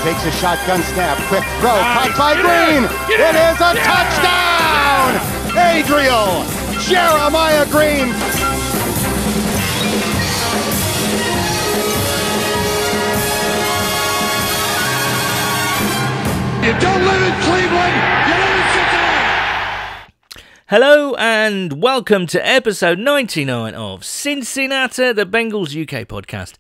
takes a shotgun snap. Quick throw, caught by Green. It is a touchdown! Adriel Jeremiah Green. You don't live in Cleveland, you live in Cincinnati. Hello and welcome to episode 99 of CinciNatter, the Bengals UK podcast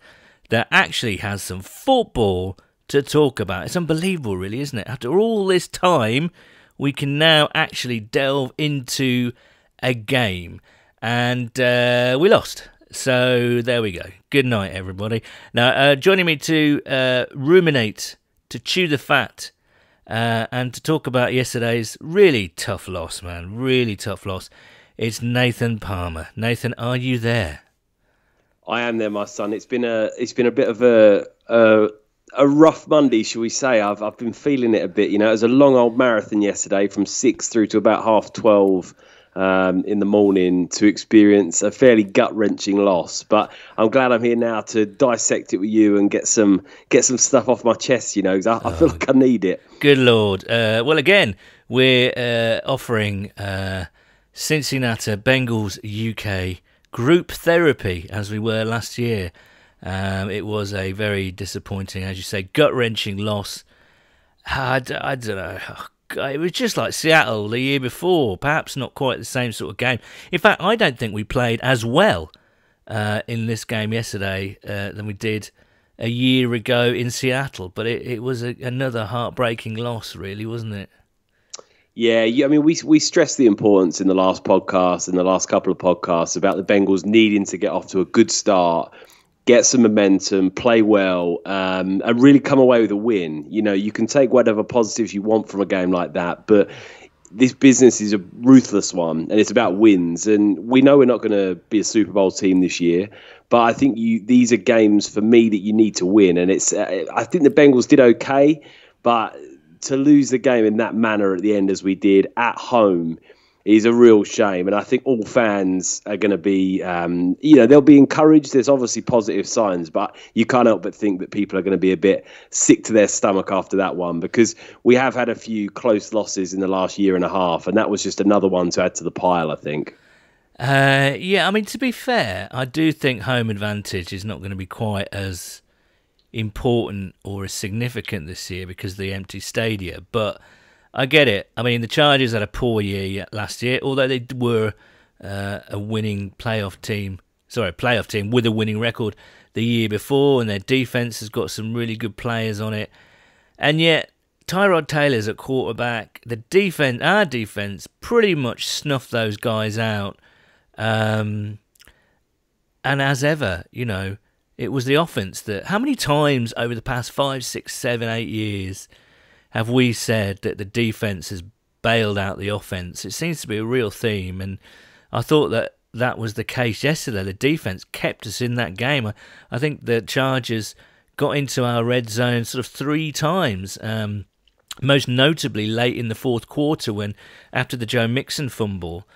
that actually has some football to talk about. It's unbelievable, really, isn't it? After all this time, we can now actually delve into a game. And we lost. So there we go. Good night, everybody. Now, joining me to ruminate, to chew the fat, and to talk about yesterday's really tough loss, man. Really tough loss. It's Nathan Palmer. Nathan, are you there? I am there, my son. It's been a bit of a rough Monday, shall we say? I've been feeling it a bit. You know, it was a long old marathon yesterday, from 6 through to about 12:30 in the morning, to experience a fairly gut-wrenching loss. But I'm glad I'm here now to dissect it with you and get some stuff off my chest. You know, 'cause I feel like I need it. Good Lord. Well, again, we're offering CinciNatter Bengals UK group therapy, as we were last year. It was a very disappointing, as you say, gut-wrenching loss. I don't know. It was just like Seattle the year before, perhaps not quite the same sort of game. In fact, I don't think we played as well in this game yesterday than we did a year ago in Seattle. But it was another heartbreaking loss, really, wasn't it? Yeah, I mean, we stressed the importance in the last podcast and the last couple of podcasts about the Bengals needing to get off to a good start, get some momentum, play well, and really come away with a win. You know, you can take whatever positives you want from a game like that, but this business is a ruthless one, and it's about wins. And we know we're not going to be a Super Bowl team this year, but I think these are games for me that you need to win. And I think the Bengals did okay, but to lose the game in that manner at the end, as we did at home, is a real shame. And I think all fans are going to be, they'll be encouraged. There's obviously positive signs, but you can't help but think that people are going to be a bit sick to their stomach after that one, because we have had a few close losses in the last year and a half, and that was just another one to add to the pile, I think. Yeah, I mean, to be fair, I do think home advantage is not going to be quite as important or as significant this year because of the empty stadia, but I get it. I mean, the Chargers had a poor year last year, although they were a winning playoff team with a winning record the year before, and their defense has got some really good players on it. And yet, Tyrod Taylor's at quarterback. Our defense pretty much snuffed those guys out. And as ever, you know, it was the offense that... How many times over the past 5, 6, 7, 8 years have we said that the defense has bailed out the offense? It seems to be a real theme, and I thought that was the case yesterday. The defense kept us in that game. I think the Chargers got into our red zone sort of 3 times, most notably late in the fourth quarter when after the Joe Mixon fumble,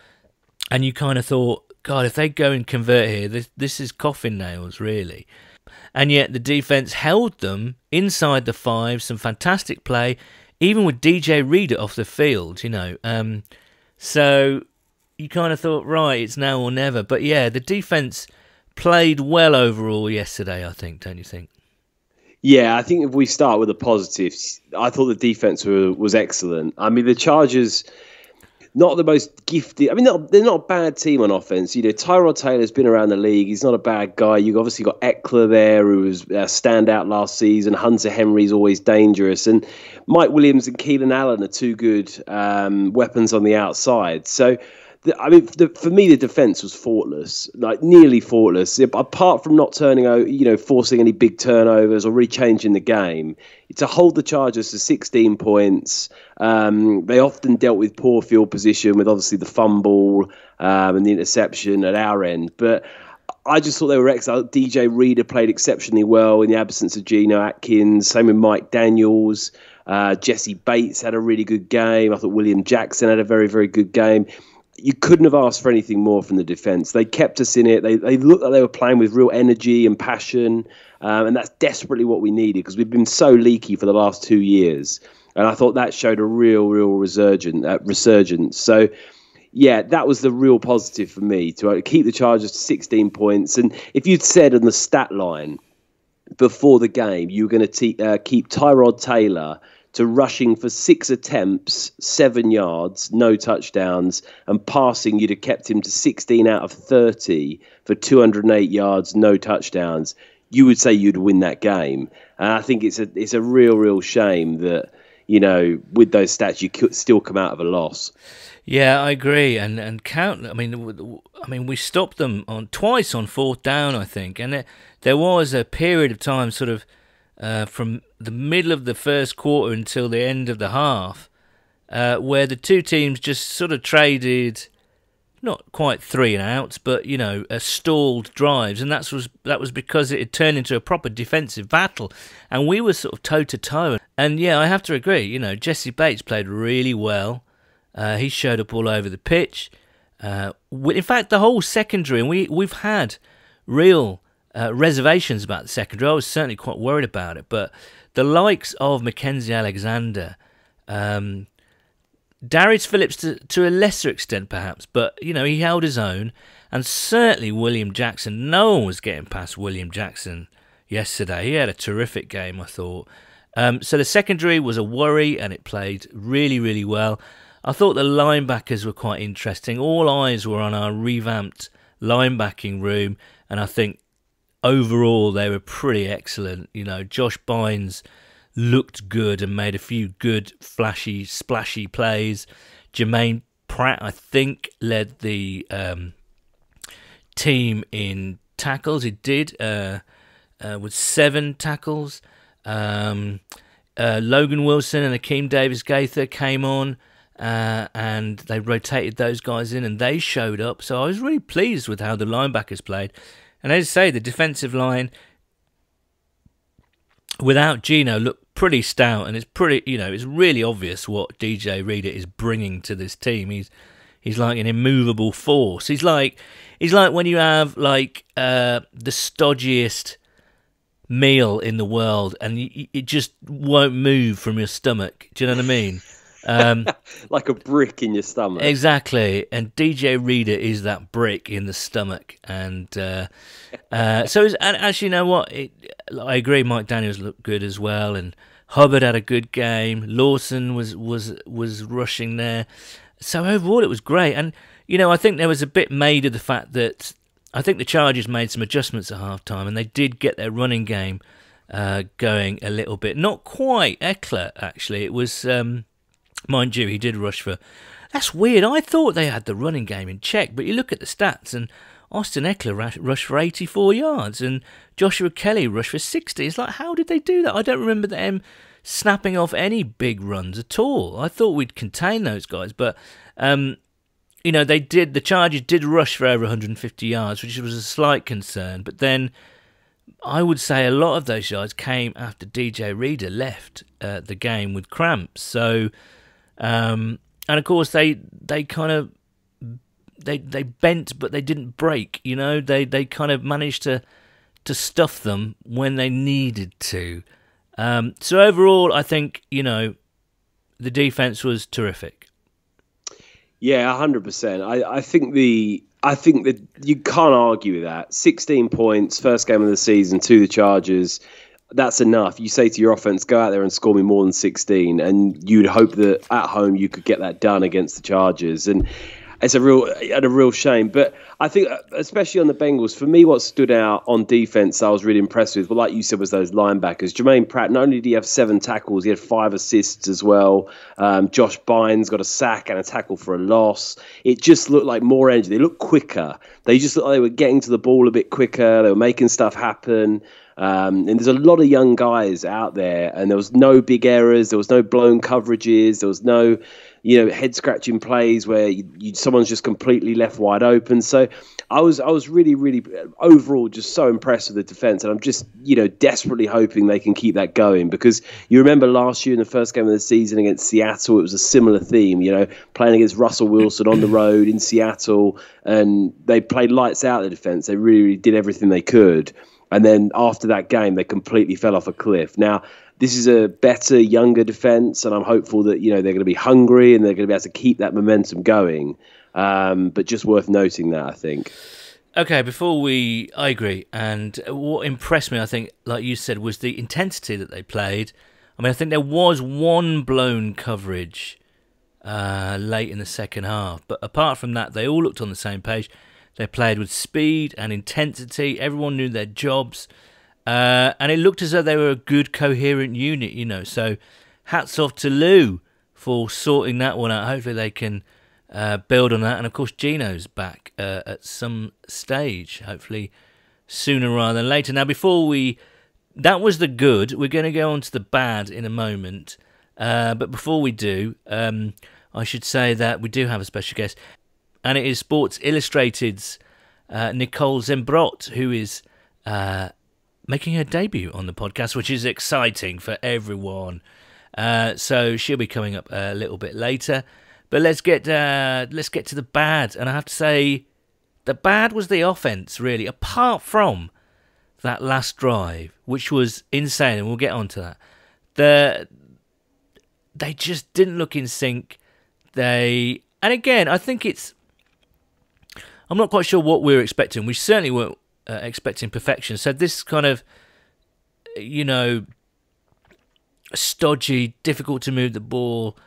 and you kind of thought, God, if they go and convert here, this is coffin nails, really. And yet the defense held them inside the 5, some fantastic play, even with DJ Reader off the field, you know. So you kind of thought, right, it's now or never. But yeah, the defense played well overall yesterday, I think, don't you think? Yeah, I think if we start with the positives, I thought the defense was excellent. I mean, the Chargers... not the most gifted. I mean, they're not a bad team on offense. You know, Tyrod Taylor's been around the league. He's not a bad guy. You've obviously got Eckler there, who was a standout last season. Hunter Henry's always dangerous. And Mike Williams and Keenan Allen are 2 good weapons on the outside. So, for me, the defense was faultless, like nearly faultless. Apart from not turning out, forcing any big turnovers or really changing the game, to hold the Chargers to 16 points. They often dealt with poor field position, with obviously the fumble and the interception at our end. But I just thought they were excellent. DJ Reader played exceptionally well in the absence of Geno Atkins. Same with Mike Daniels. Jesse Bates had a really good game. I thought William Jackson had a very, very good game. you couldn't have asked for anything more from the defence. They kept us in it. They looked like they were playing with real energy and passion, and that's desperately what we needed because we've been so leaky for the last 2 years. And I thought that showed a real resurgence. So, yeah, that was the real positive for me, to keep the Chargers to 16 points. And if you'd said on the stat line before the game you were going to keep Tyrod Taylor to rushing for 6 attempts, 7 yards, no touchdowns, and passing, you'd have kept him to 16 out of 30 for 208 yards, no touchdowns, you would say you'd win that game. And I think it's a real shame that, with those stats, you could still come out of a loss. Yeah, I agree. And count. I mean, we stopped them twice on 4th down, I think, and there was a period of time, sort of from the middle of the first quarter until the end of the half, where the two teams just sort of traded, not quite 3 and outs, but stalled drives, and that was because it had turned into a proper defensive battle, and we were sort of toe to toe. And yeah, I have to agree. Jesse Bates played really well. He showed up all over the pitch. In fact, the whole secondary, and we've had real reservations about the secondary. I was certainly quite worried about it, but the likes of Mackenzie Alexander, Darius Phillips to a lesser extent perhaps, but he held his own, and certainly William Jackson. No one was getting past William Jackson yesterday. He had a terrific game, I thought. So the secondary was a worry, and it played really well. I thought the linebackers were quite interesting. All eyes were on our revamped linebacking room, and I think overall they were pretty excellent. Josh Bynes looked good and made a few good, flashy, splashy plays. Jermaine Pratt, I think, led the team in tackles. He did, with 7 tackles. Logan Wilson and Akeem Davis-Gaither came on, and they rotated those guys in, and they showed up. So I was really pleased with how the linebackers played. And as I say, the defensive line without Geno looked pretty stout, and it's pretty, it's really obvious what DJ Reader is bringing to this team. He's like an immovable force. He's like when you have the stodgiest meal in the world, and it just won't move from your stomach. Do you know what I mean? Like a brick in your stomach. Exactly, and DJ Reader is that brick in the stomach, and so and actually, you know what? I agree. Mike Daniels looked good as well, and Hubbard had a good game. Lawson was rushing there, so overall it was great. And I think there was a bit made of the fact that I think the Chargers made some adjustments at halftime, and they did get their running game going a little bit. Not quite Eckler, actually. It was. Mind you, he did rush for... That's weird. I thought they had the running game in check, but you look at the stats, and Austin Eckler rushed for 84 yards, and Joshua Kelly rushed for 60. It's like, how did they do that? I don't remember them snapping off any big runs at all. I thought we'd contain those guys, but they did. The Chargers did rush for over 150 yards, which was a slight concern. But then I would say a lot of those yards came after DJ Reader left the game with cramps. So. And of course they kind of they bent, but they didn't break. They kind of managed to stuff them when they needed to. So overall, I think the defense was terrific. Yeah, 100%. I think that you can't argue with that. 16 points, first game of the season to the Chargers. That's enough. You say to your offense, go out there and score me more than 16, and you'd hope that at home you could get that done against the Chargers. And it's a real shame. But I think, especially on the Bengals, for me, what stood out on defense I was really impressed with, well, like you said, was those linebackers. Jermaine Pratt, not only did he have 7 tackles, he had 5 assists as well. Josh Bynes got a sack and a tackle for a loss. It just looked like more energy. They looked quicker. They just looked like they were getting to the ball a bit quicker. They were making stuff happen. And there's a lot of young guys out there, and there was no big errors. There was no blown coverages. There was no, head scratching plays where someone's just completely left wide open. So I was really, really overall just so impressed with the defense, and I'm just desperately hoping they can keep that going, because you remember last year in the first game of the season against Seattle, it was a similar theme. Playing against Russell Wilson on the road in Seattle, and they played lights out the defense. They really did everything they could. And then after that game, they completely fell off a cliff. Now, this is a better, younger defense, and I'm hopeful that they're going to be hungry and they're going to be able to keep that momentum going. But just worth noting that, I think. Okay, I agree. And what impressed me, I think, like you said, was the intensity that they played. I mean, I think there was one blown coverage late in the second half, but apart from that, they all looked on the same page. They played with speed and intensity. Everyone knew their jobs. And it looked as though they were a good, coherent unit, So hats off to Lou for sorting that one out. Hopefully they can build on that. And, of course, Gino's back at some stage, hopefully sooner rather than later. Now, that was the good. We're going to go on to the bad in a moment. But before we do, I should say that we do have a special guest. And it is Sports Illustrated's Nicole ZEMBRODT, who is making her debut on the podcast, which is exciting for everyone. So she'll be coming up a little bit later. But let's get to the bad. And I have to say, the bad was the offense, really, apart from that last drive, which was insane, and we'll get on to that. They just didn't look in sync. And again, I think I'm not quite sure what we were expecting. We certainly weren't expecting perfection. So this kind of, stodgy, difficult to move the ball,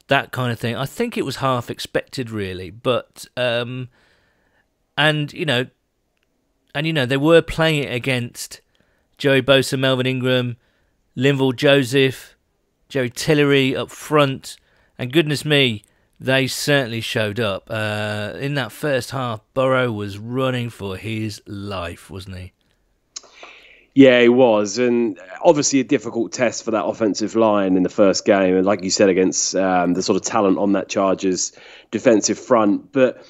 that kind of thing, I think it was half expected, really. But, they were playing it against Joey Bosa, Melvin Ingram, Linval Joseph, Jerry Tillery up front, and goodness me, they certainly showed up. In that first half, Burrow was running for his life, wasn't he? Yeah, he was. And obviously a difficult test for that offensive line in the first game. And like you said, against the sort of talent on that Chargers defensive front. But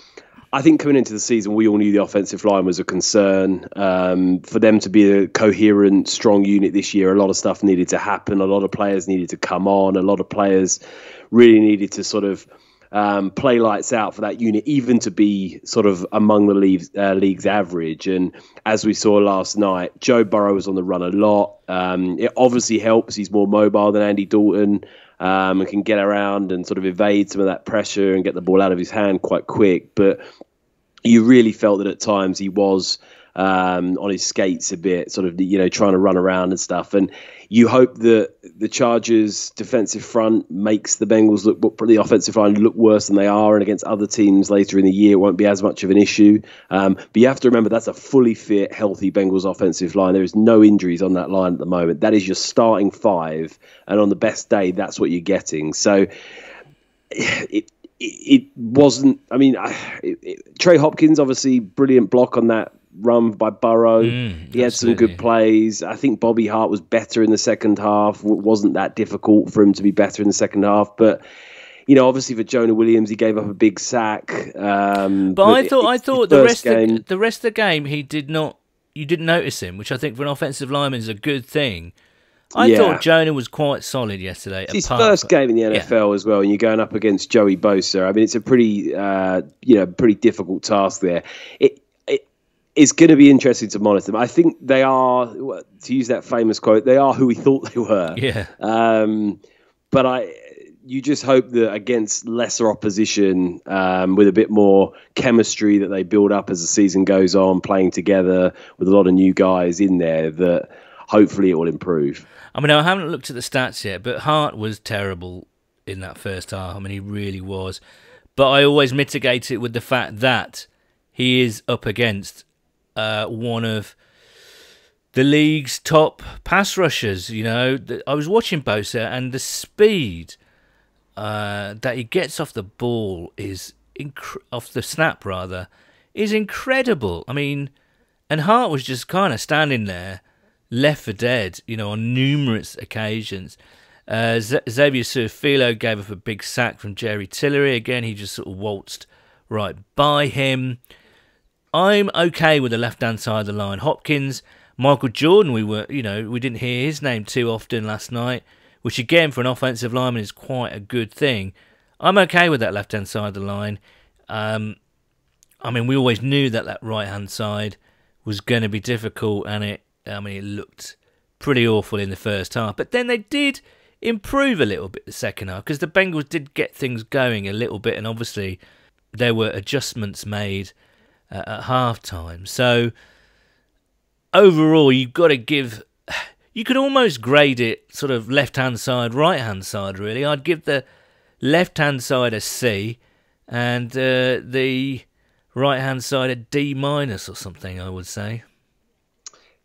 I think coming into the season, we all knew the offensive line was a concern. For them to be a coherent, strong unit this year, a lot of stuff needed to happen. A lot of players needed to come on. A lot of players really needed to sort of play lights out for that unit, even to be sort of among the league's average. And as we saw last night, Joe Burrow was on the run a lot. It obviously helps. He's more mobile than Andy Dalton and can get around and sort of evade some of that pressure and get the ball out of his hand quite quick. But you really felt that at times he was on his skates a bit, sort of, trying to run around and stuff. And you hope that the Chargers' defensive front makes the Bengals the offensive line look worse than they are, and against other teams later in the year, it won't be as much of an issue. But you have to remember that's a fully fit, healthy Bengals offensive line. There is no injuries on that line at the moment. That is your starting five, and on the best day, that's what you're getting. So it wasn't. I mean, Trey Hopkins, obviously, brilliant block on that run by Burrow. He had some good plays. I think Bobby Hart was better in the second half. It wasn't that difficult for him to be better in the second half. But, obviously for Jonah Williams, he gave up a big sack. But I thought the rest of the game, you didn't notice him, which I think for an offensive lineman is a good thing. I thought Jonah was quite solid yesterday. It's his first game in the NFL as well, and you're going up against Joey Bosa. I mean, it's a pretty difficult task there. It's going to be interesting to monitor them. I think they are, to use that famous quote, they are who we thought they were. Yeah. But you just hope that against lesser opposition, with a bit more chemistry that they build up as the season goes on, playing together with a lot of new guys in there, that hopefully it will improve. I mean, I haven't looked at the stats yet, but Hart was terrible in that first half. I mean, he really was. But I always mitigate it with the fact that he is up against one of the league's top pass rushers. I was watching Bosa, and the speed that he gets off the ball off the snap rather, is incredible. I mean, and Hart was just kind of standing there, left for dead, on numerous occasions. Xavier Suafilo gave up a big sack from Jerry Tillery. Again, he just sort of waltzed right by him. I'm okay with the left-hand side of the line. Hopkins, Michael Jordan, we didn't hear his name too often last night, which again for an offensive lineman is quite a good thing. I'm okay with that left-hand side of the line. We always knew that right-hand side was going to be difficult, and it looked pretty awful in the first half. But then they did improve a little bit the second half, because the Bengals did get things going a little bit, and obviously there were adjustments made at half-time. So overall, you could almost grade it sort of left-hand side, right-hand side, really. I'd give the left-hand side a C, and the right-hand side a D- or something, I would say.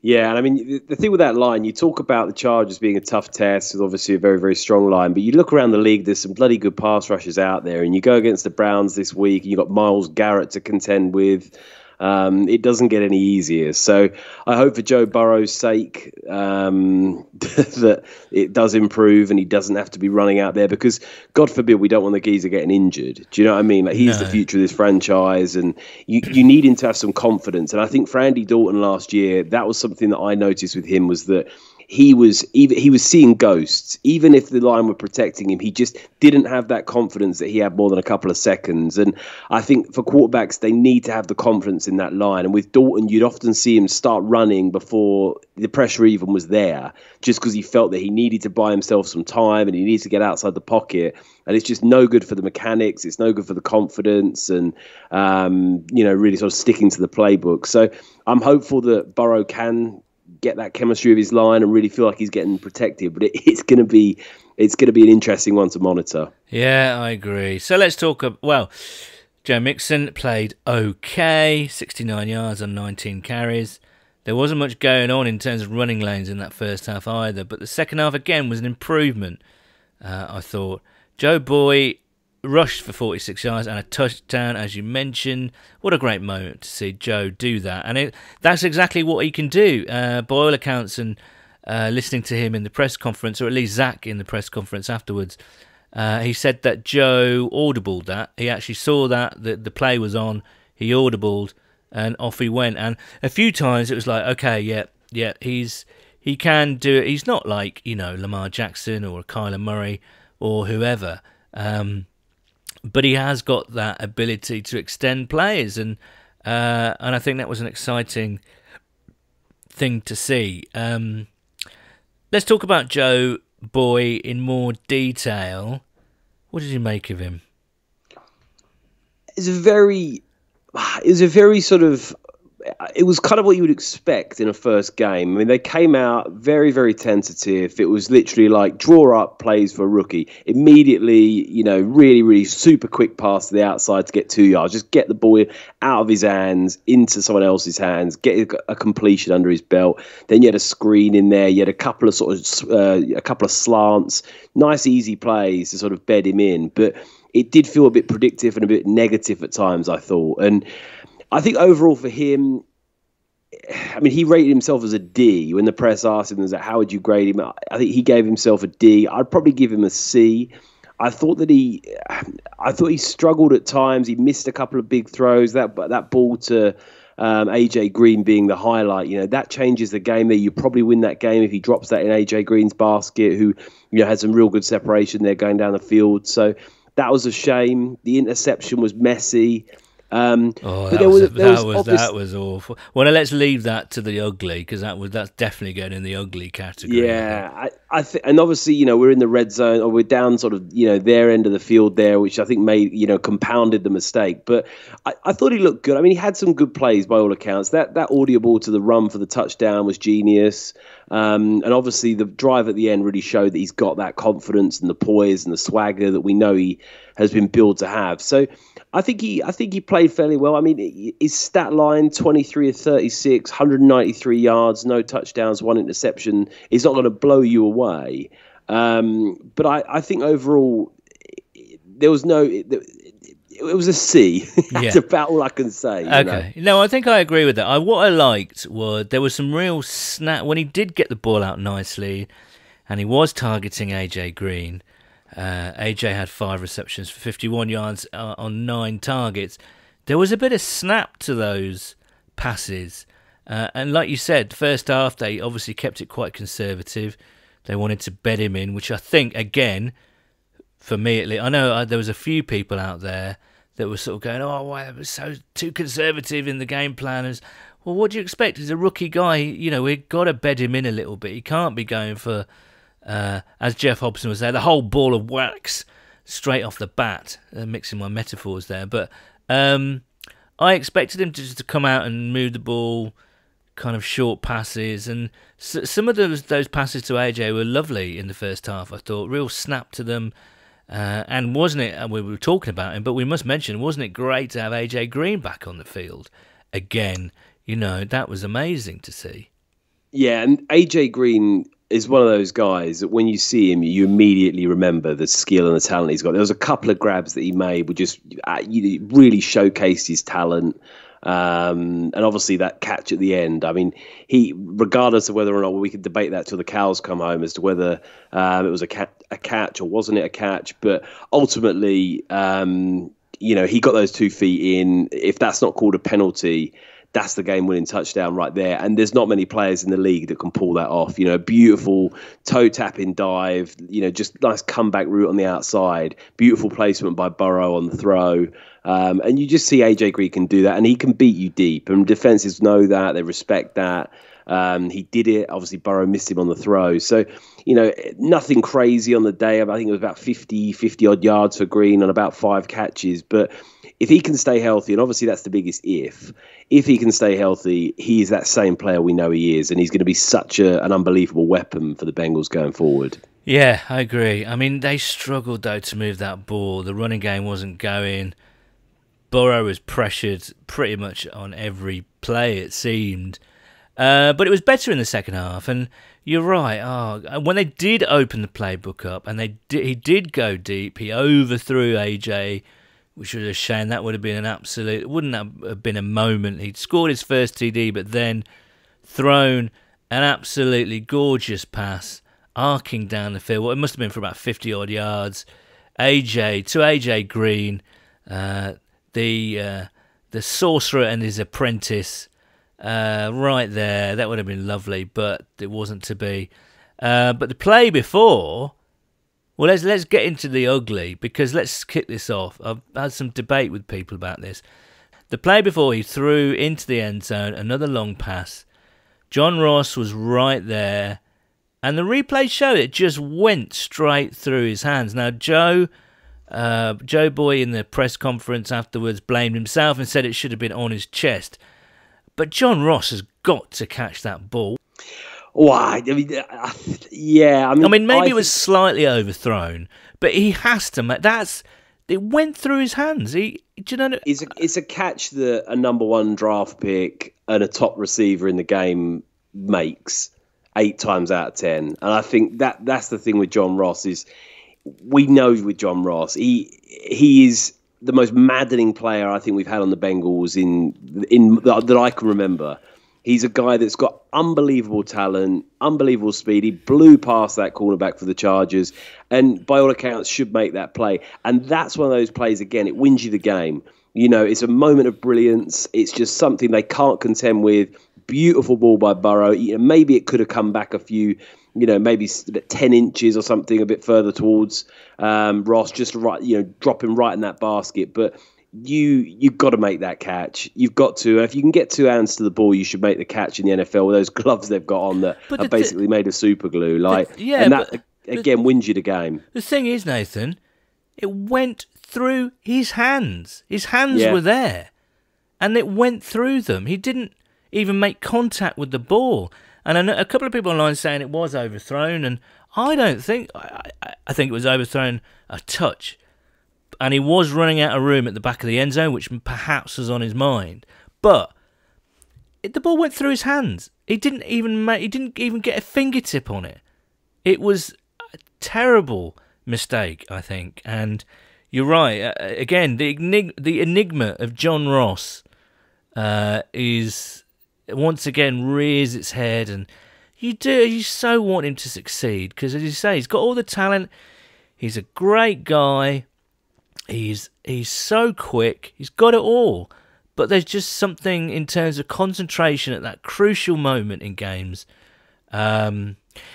Yeah, and I mean, the thing with that line, you talk about the Chargers being a tough test, it's obviously a very, very strong line, but you look around the league, there's some bloody good pass rushers out there, and you go against the Browns this week, and you've got Myles Garrett to contend with. It doesn't get any easier. So I hope for Joe Burrow's sake that it does improve and he doesn't have to be running out there, because God forbid we don't want the geezer getting injured. Do you know what I mean? Like, he's the future of this franchise, and you need him to have some confidence. And I think for Andy Dalton last year, that was something that I noticed with him, was that he was seeing ghosts. Even if the line were protecting him, he just didn't have that confidence that he had more than a couple of seconds. And I think for quarterbacks, they need to have the confidence in that line. And with Dalton, you'd often see him start running before the pressure even was there, just because he felt that he needed to buy himself some time and he needs to get outside the pocket. And it's just no good for the mechanics. It's no good for the confidence and, really sort of sticking to the playbook. So I'm hopeful that Burrow can get that chemistry of his line and really feel like he's getting protected, but it's going to be an interesting one to monitor. Yeah, I agree. So let's talk. Joe Mixon played okay, 69 yards on 19 carries. There wasn't much going on in terms of running lanes in that first half either, but the second half again was an improvement. I thought Joe Boy rushed for 46 yards and a touchdown, as you mentioned. What a great moment to see Joe do that. And that's exactly what he can do. By all accounts, and listening to him in the press conference, or at least Zach in the press conference afterwards, he said that Joe audibled that. He actually saw that the play was on, he audibled, and off he went. And a few times it was like, okay, yeah, he can do it. He's not like, Lamar Jackson or Kyler Murray or whoever. But he has got that ability to extend plays, and I think that was an exciting thing to see. Let's talk about Joe Boy in more detail. What did you make of him? It was kind of what you would expect in a first game. I mean, they came out very, very tentative. It was literally like draw up plays for a rookie. Immediately, really, really super quick pass to the outside to get 2 yards. Just get the ball out of his hands into someone else's hands, get a completion under his belt. Then you had a screen in there. You had a couple of slants, nice, easy plays to sort of bed him in. But it did feel a bit predictive and a bit negative at times, I thought. And I think overall for him, he rated himself as a D. When the press asked him, how would you grade him? I think he gave himself a D. I'd probably give him a C. I thought he struggled at times. He missed a couple of big throws. That ball to AJ Green being the highlight, that changes the game there. You probably win that game if he drops that in AJ Green's basket, who had some real good separation there going down the field. So that was a shame. The interception was messy. That was awful. Well, let's leave that to the ugly, because that's definitely going in the ugly category. Yeah, I think, and obviously, we're in the red zone, or we're down sort of, their end of the field there, which I think compounded the mistake. But I thought he looked good. I mean, he had some good plays by all accounts. That audible to the run for the touchdown was genius. And obviously, the drive at the end really showed that he's got that confidence and the poise and the swagger that we know he has been built to have. So I think he played fairly well. I mean, his stat line, 23 of 36, 193 yards, no touchdowns, 1 interception, is not going to blow you away. But I think overall, there was it was a C. That's about all I can say. Okay. No, I think I agree with that. What I liked was there was some real snap when he did get the ball out nicely, and he was targeting AJ Green. AJ had 5 receptions for 51 yards on 9 targets. There was a bit of snap to those passes. And like you said, first half, they obviously kept it quite conservative. They wanted to bed him in, which I think, again, for me at least, I know there was a few people out there that were sort of going, oh, why it was so too conservative in the game plan. Well, what do you expect? He's a rookie guy. You know, we've got to bed him in a little bit. He can't be going for, as Jeff Hobson was there, the whole ball of wax straight off the bat. Mixing my metaphors there. But I expected him to just come out and move the ball, kind of short passes. And some of those passes to AJ were lovely in the first half, I thought. Real snap to them. And wasn't it, and we were talking about him, but we must mention, wasn't it great to have AJ Green back on the field again? You know, that was amazing to see. Yeah, and AJ Green is one of those guys that when you see him, you immediately remember the skill and the talent he's got. There was a couple of grabs that he made which just really showcased his talent. And obviously that catch at the end. I mean, he, regardless of whether or not we could debate that till the cows come home as to whether it was a catch or wasn't it a catch, but ultimately, you know, he got those 2 feet in. If that's not called a penalty, that's the game-winning touchdown right there. And there's not many players in the league that can pull that off. You know, beautiful toe-tapping dive, you know, just nice comeback route on the outside. Beautiful placement by Burrow on the throw. And you just see AJ Green can do that, and he can beat you deep. And defenses know that. They respect that. He did it. Obviously, Burrow missed him on the throw. So, you know, nothing crazy on the day. I think it was about 50-odd yards for Green on about 5 catches. But if he can stay healthy, and obviously that's the biggest if he can stay healthy, he is that same player we know he is, and he's going to be such an unbelievable weapon for the Bengals going forward. Yeah, I agree. I mean, they struggled, though, to move that ball. The running game wasn't going. Burrow was pressured pretty much on every play, it seemed. But it was better in the second half, and you're right. When they did open the playbook up, and he did go deep, he overthrew AJ, which was a shame. That would have been an absolute... It wouldn't have been a moment. He'd scored his first TD, but then thrown an absolutely gorgeous pass, arcing down the field. Well, it must have been for about 50-odd yards. AJ Green, the sorcerer and his apprentice, right there. That would have been lovely, but it wasn't to be. But the play before... Well, let's get into the ugly, because let's kick this off. I've had some debate with people about this. The play before, he threw into the end zone, another long pass. John Ross was right there, and the replay showed it just went straight through his hands. Now, Joe Boy in the press conference afterwards blamed himself and said it should have been on his chest. But John Ross has got to catch that ball. Why? I mean, yeah. I mean, maybe it was slightly overthrown, but he has to make it went through his hands. Do you know? It's a catch that a number 1 draft pick and a top receiver in the game makes 8 times out of 10. And I think that's the thing with John Ross is we know with John Ross he is the most maddening player I think we've had on the Bengals that I can remember. He's a guy that's got unbelievable talent, unbelievable speed. He blew past that cornerback for the Chargers and, by all accounts, should make that play. And that's one of those plays, again, it wins you the game. You know, it's a moment of brilliance. It's just something they can't contend with. Beautiful ball by Burrow. You know, maybe it could have come back a few, you know, maybe 10 inches or something a bit further towards Ross, just right, you know, dropping right in that basket. But you've got to make that catch. You've got to. If you can get 2 hands to the ball, you should make the catch in the NFL with those gloves they've got on that are basically made of super glue. And that again wins you the game. The thing is, Nathan, it went through his hands. His hands were there, and it went through them. He didn't even make contact with the ball. And I know a couple of people online saying it was overthrown, and I don't think. I think it was overthrown a touch. And he was running out of room at the back of the end zone, which perhaps was on his mind. But the ball went through his hands. He didn't even get a fingertip on it. It was a terrible mistake, I think. And you're right. Again, the enigma of John Ross is once again rears its head, and You do. You so want him to succeed because, as you say, he's got all the talent. He's a great guy. He's so quick. He's got it all. But there's just something in terms of concentration at that crucial moment in games.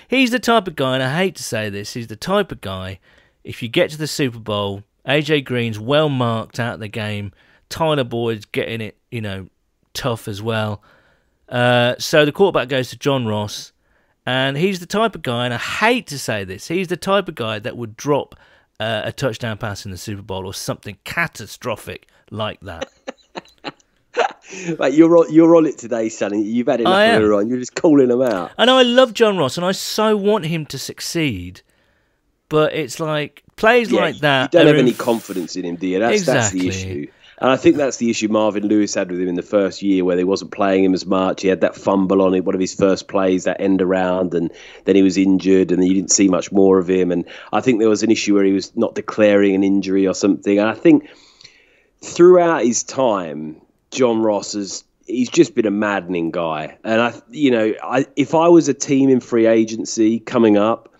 He's the type of guy, and I hate to say this, he's the type of guy, if you get to the Super Bowl, AJ Green's well marked out of the game, Tyler Boyd's getting it, tough as well. So the quarterback goes to John Ross, and he's the type of guy, and I hate to say this, he's the type of guy that would drop a touchdown pass in the Super Bowl or something catastrophic like that. Like you're on it today, Sonny. You've had enough of it on. You're just calling them out. I know I love John Ross, and I so want him to succeed. But it's like plays like that. You don't have any confidence in him, do you? That's the issue. And I think that's the issue Marvin Lewis had with him in the first year, where they wasn't playing him as much. He had that fumble on it, one of his first plays, that end around, and then he was injured, and you didn't see much more of him. And I think there was an issue where he was not declaring an injury or something. And I think throughout his time, John Ross he's just been a maddening guy. And if I was a team in free agency coming up,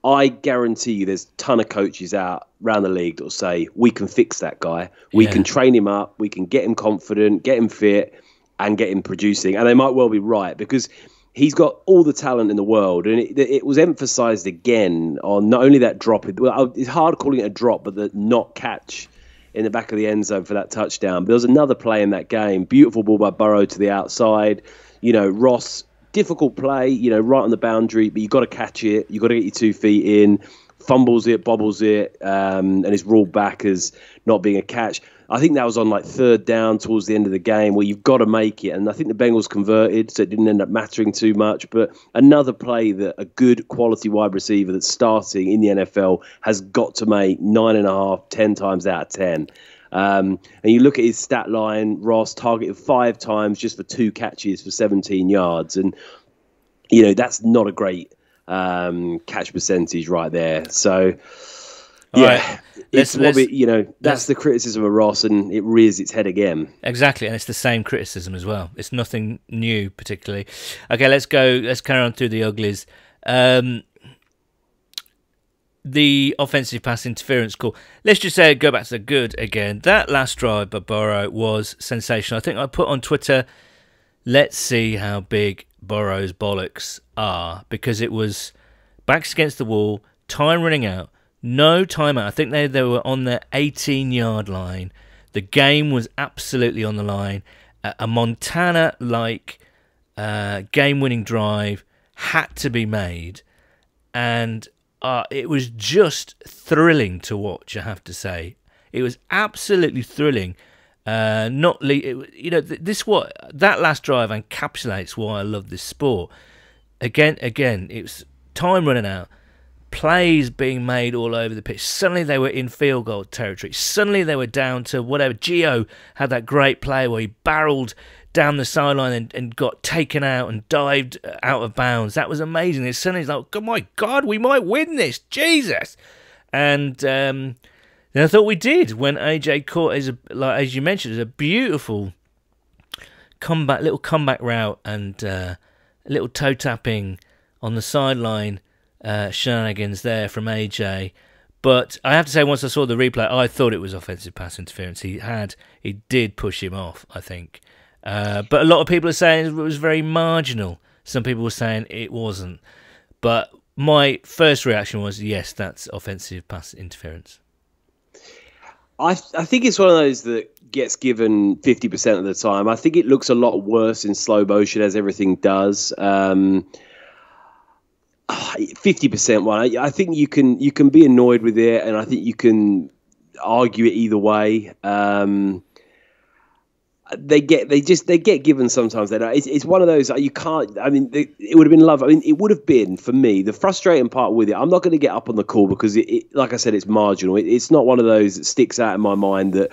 I guarantee you there's a ton of coaches out around the league that will say, we can fix that guy. We can train him up. We can get him confident, get him fit, and get him producing. And they might well be right, because he's got all the talent in the world. And it was emphasized again on not only that drop. It's hard calling it a drop, but the not catch in the back of the end zone for that touchdown. But there was another play in that game. Beautiful ball by Burrow to the outside. Ross, difficult play, right on the boundary, but you've got to catch it. You've got to get your 2 feet in. Fumbles it, bobbles it, and is ruled back as not being a catch. I think that was on like third down towards the end of the game where you've got to make it. And I think the Bengals converted, so it didn't end up mattering too much. But another play that a good quality wide receiver that's starting in the NFL has got to make 9.5, 10 times out of 10. And you look at his stat line, Ross targeted 5 times just for 2 catches for 17 yards. And, that's not a great catch percentage right there. So, yeah. That's the criticism of Ross, and it rears its head again. Exactly, and it's the same criticism as well. It's nothing new, particularly. Okay, let's carry on through the uglies. The offensive pass interference call. Let's just go back to the good again. That last drive by Burrow was sensational. I think I put on Twitter, let's see how big Burrow's bollocks are, because it was backs against the wall, time running out, no timeout. I think they were on the 18-yard line. The game was absolutely on the line. A Montana-like game-winning drive had to be made. And it was just thrilling to watch, I have to say. It was absolutely thrilling. That last drive encapsulates why I love this sport. Again, it was time running out. Plays being made all over the pitch. Suddenly they were in field goal territory. Suddenly they were down to whatever. Gio had that great play where he barreled down the sideline and got taken out and dived out of bounds. That was amazing. It's suddenly like, oh my God, we might win this. Jesus. And then I thought we did when AJ caught, as you mentioned, it was a beautiful little comeback route and a little toe tapping on the sideline. Shenanigans there from AJ, but I have to say, once I saw the replay, I thought it was offensive pass interference. He did push him off, I think, but a lot of people are saying it was very marginal. Some people were saying it wasn't, but my first reaction was yes, that's offensive pass interference. I think it's one of those that gets given 50% of the time. I think it looks a lot worse in slow motion, as everything does. 50% one. I think you can be annoyed with it, and I think you can argue it either way. They get given sometimes. It's one of those you can't. I mean, it would have been lovely. I mean, it would have been for me the frustrating part with it. I'm not going to get up on the call because like I said, it's marginal. It's not one of those that sticks out in my mind that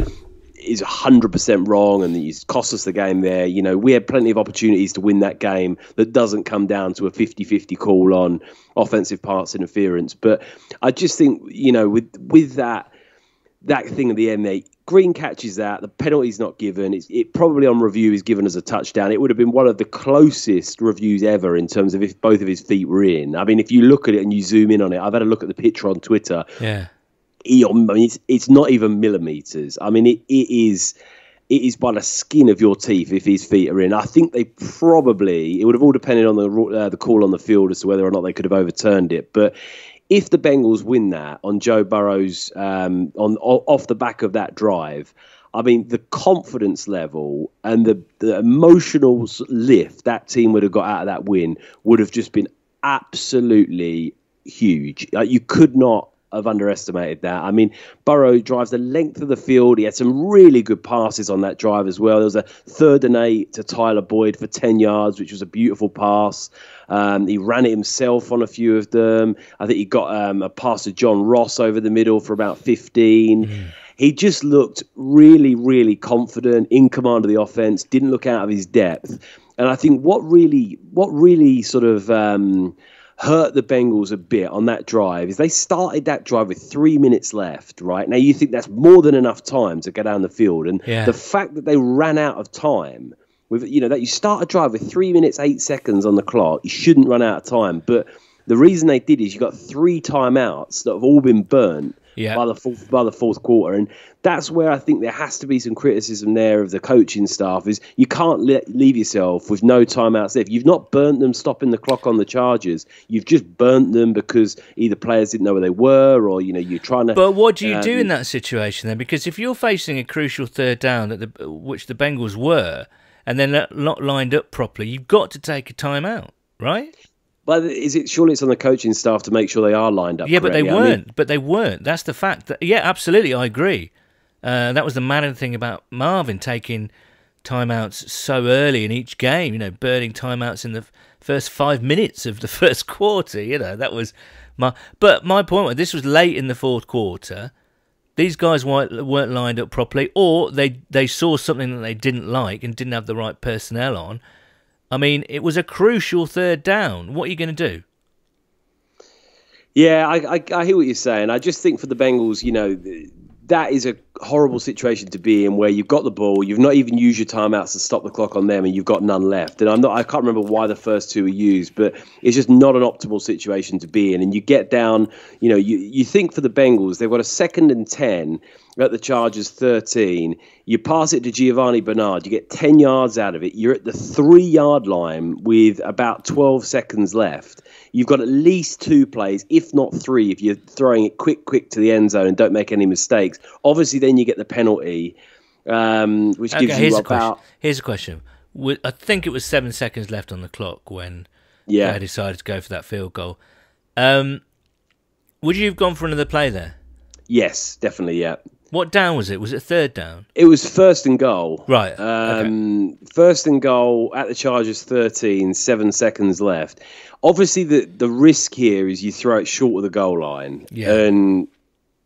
is 100% wrong and that cost us the game there. We had plenty of opportunities to win that game that doesn't come down to a 50-50 call on offensive pass interference. But I just think, with that thing at the end there, Green catches that. The penalty's not given. It probably on review is given as a touchdown. It would have been one of the closest reviews ever in terms of if both of his feet were in. I mean, if you look at it and you zoom in on it, I've had a look at the picture on Twitter. Yeah. It's not even millimeters. I mean, it is by the skin of your teeth if his feet are in. I think it would have all depended on the call on the field as to whether or not they could have overturned it. But if the Bengals win that on Joe Burrow's off the back of that drive, I mean, the confidence level and the emotional lift that team would have got out of that win would have just been absolutely huge. You could not have underestimated that. I mean, Burrow drives the length of the field. He had some really good passes on that drive as well. There was a 3rd and 8 to Tyler Boyd for 10 yards, which was a beautiful pass. He ran it himself on a few of them. I think he got a pass to John Ross over the middle for about 15. He just looked really, really confident, in command of the offense, didn't look out of his depth. And I think what really sort of hurt the Bengals a bit on that drive is they started that drive with 3 minutes left, right? Now, you think that's more than enough time to go down the field. And the fact that they ran out of time, with that you start a drive with 3 minutes, 8 seconds on the clock, you shouldn't run out of time. But the reason they did is you got 3 timeouts that have all been burnt by the fourth quarter. And that's where I think there has to be some criticism there of the coaching staff is you can't leave yourself with no timeouts left. You've not burnt them stopping the clock on the Chargers. You've just burnt them because either players didn't know where they were or, you're trying to... But what do you do in that situation then? Because if you're facing a crucial 3rd down, which the Bengals were, and they're not lined up properly, you've got to take a timeout, right? But surely it's on the coaching staff to make sure they are lined up. Yeah, correctly. But they weren't. That's the fact. Yeah, absolutely, I agree. That was the maddening thing about Marvin taking timeouts so early in each game. Burning timeouts in the first 5 minutes of the first quarter. That was But my point was, this was late in the fourth quarter. These guys weren't lined up properly, or they saw something that they didn't like and didn't have the right personnel on. I mean, it was a crucial 3rd down. What are you going to do? Yeah, I hear what you're saying. I just think for the Bengals, that is a horrible situation to be in where you've got the ball, you've not even used your timeouts to stop the clock on them, and you've got none left. And I can't remember why the first 2 were used, but it's just not an optimal situation to be in. And you get down, you think for the Bengals, they've got a 2nd and 10 at the Chargers 13. You pass it to Giovanni Bernard, you get 10 yards out of it. You're at the 3-yard line with about 12 seconds left. You've got at least 2 plays, if not 3, if you're throwing it quick to the end zone and don't make any mistakes. Obviously, then you get the penalty, which gives you about... Here's a question. I think it was 7 seconds left on the clock when they decided to go for that field goal. Would you have gone for another play there? Yes, definitely, yeah. What down was it? Was it 3rd down? It was 1st and goal. Right. Okay. 1st and goal at the Chargers 13, 7 seconds left. Obviously, the risk here is you throw it short of the goal line. Yeah.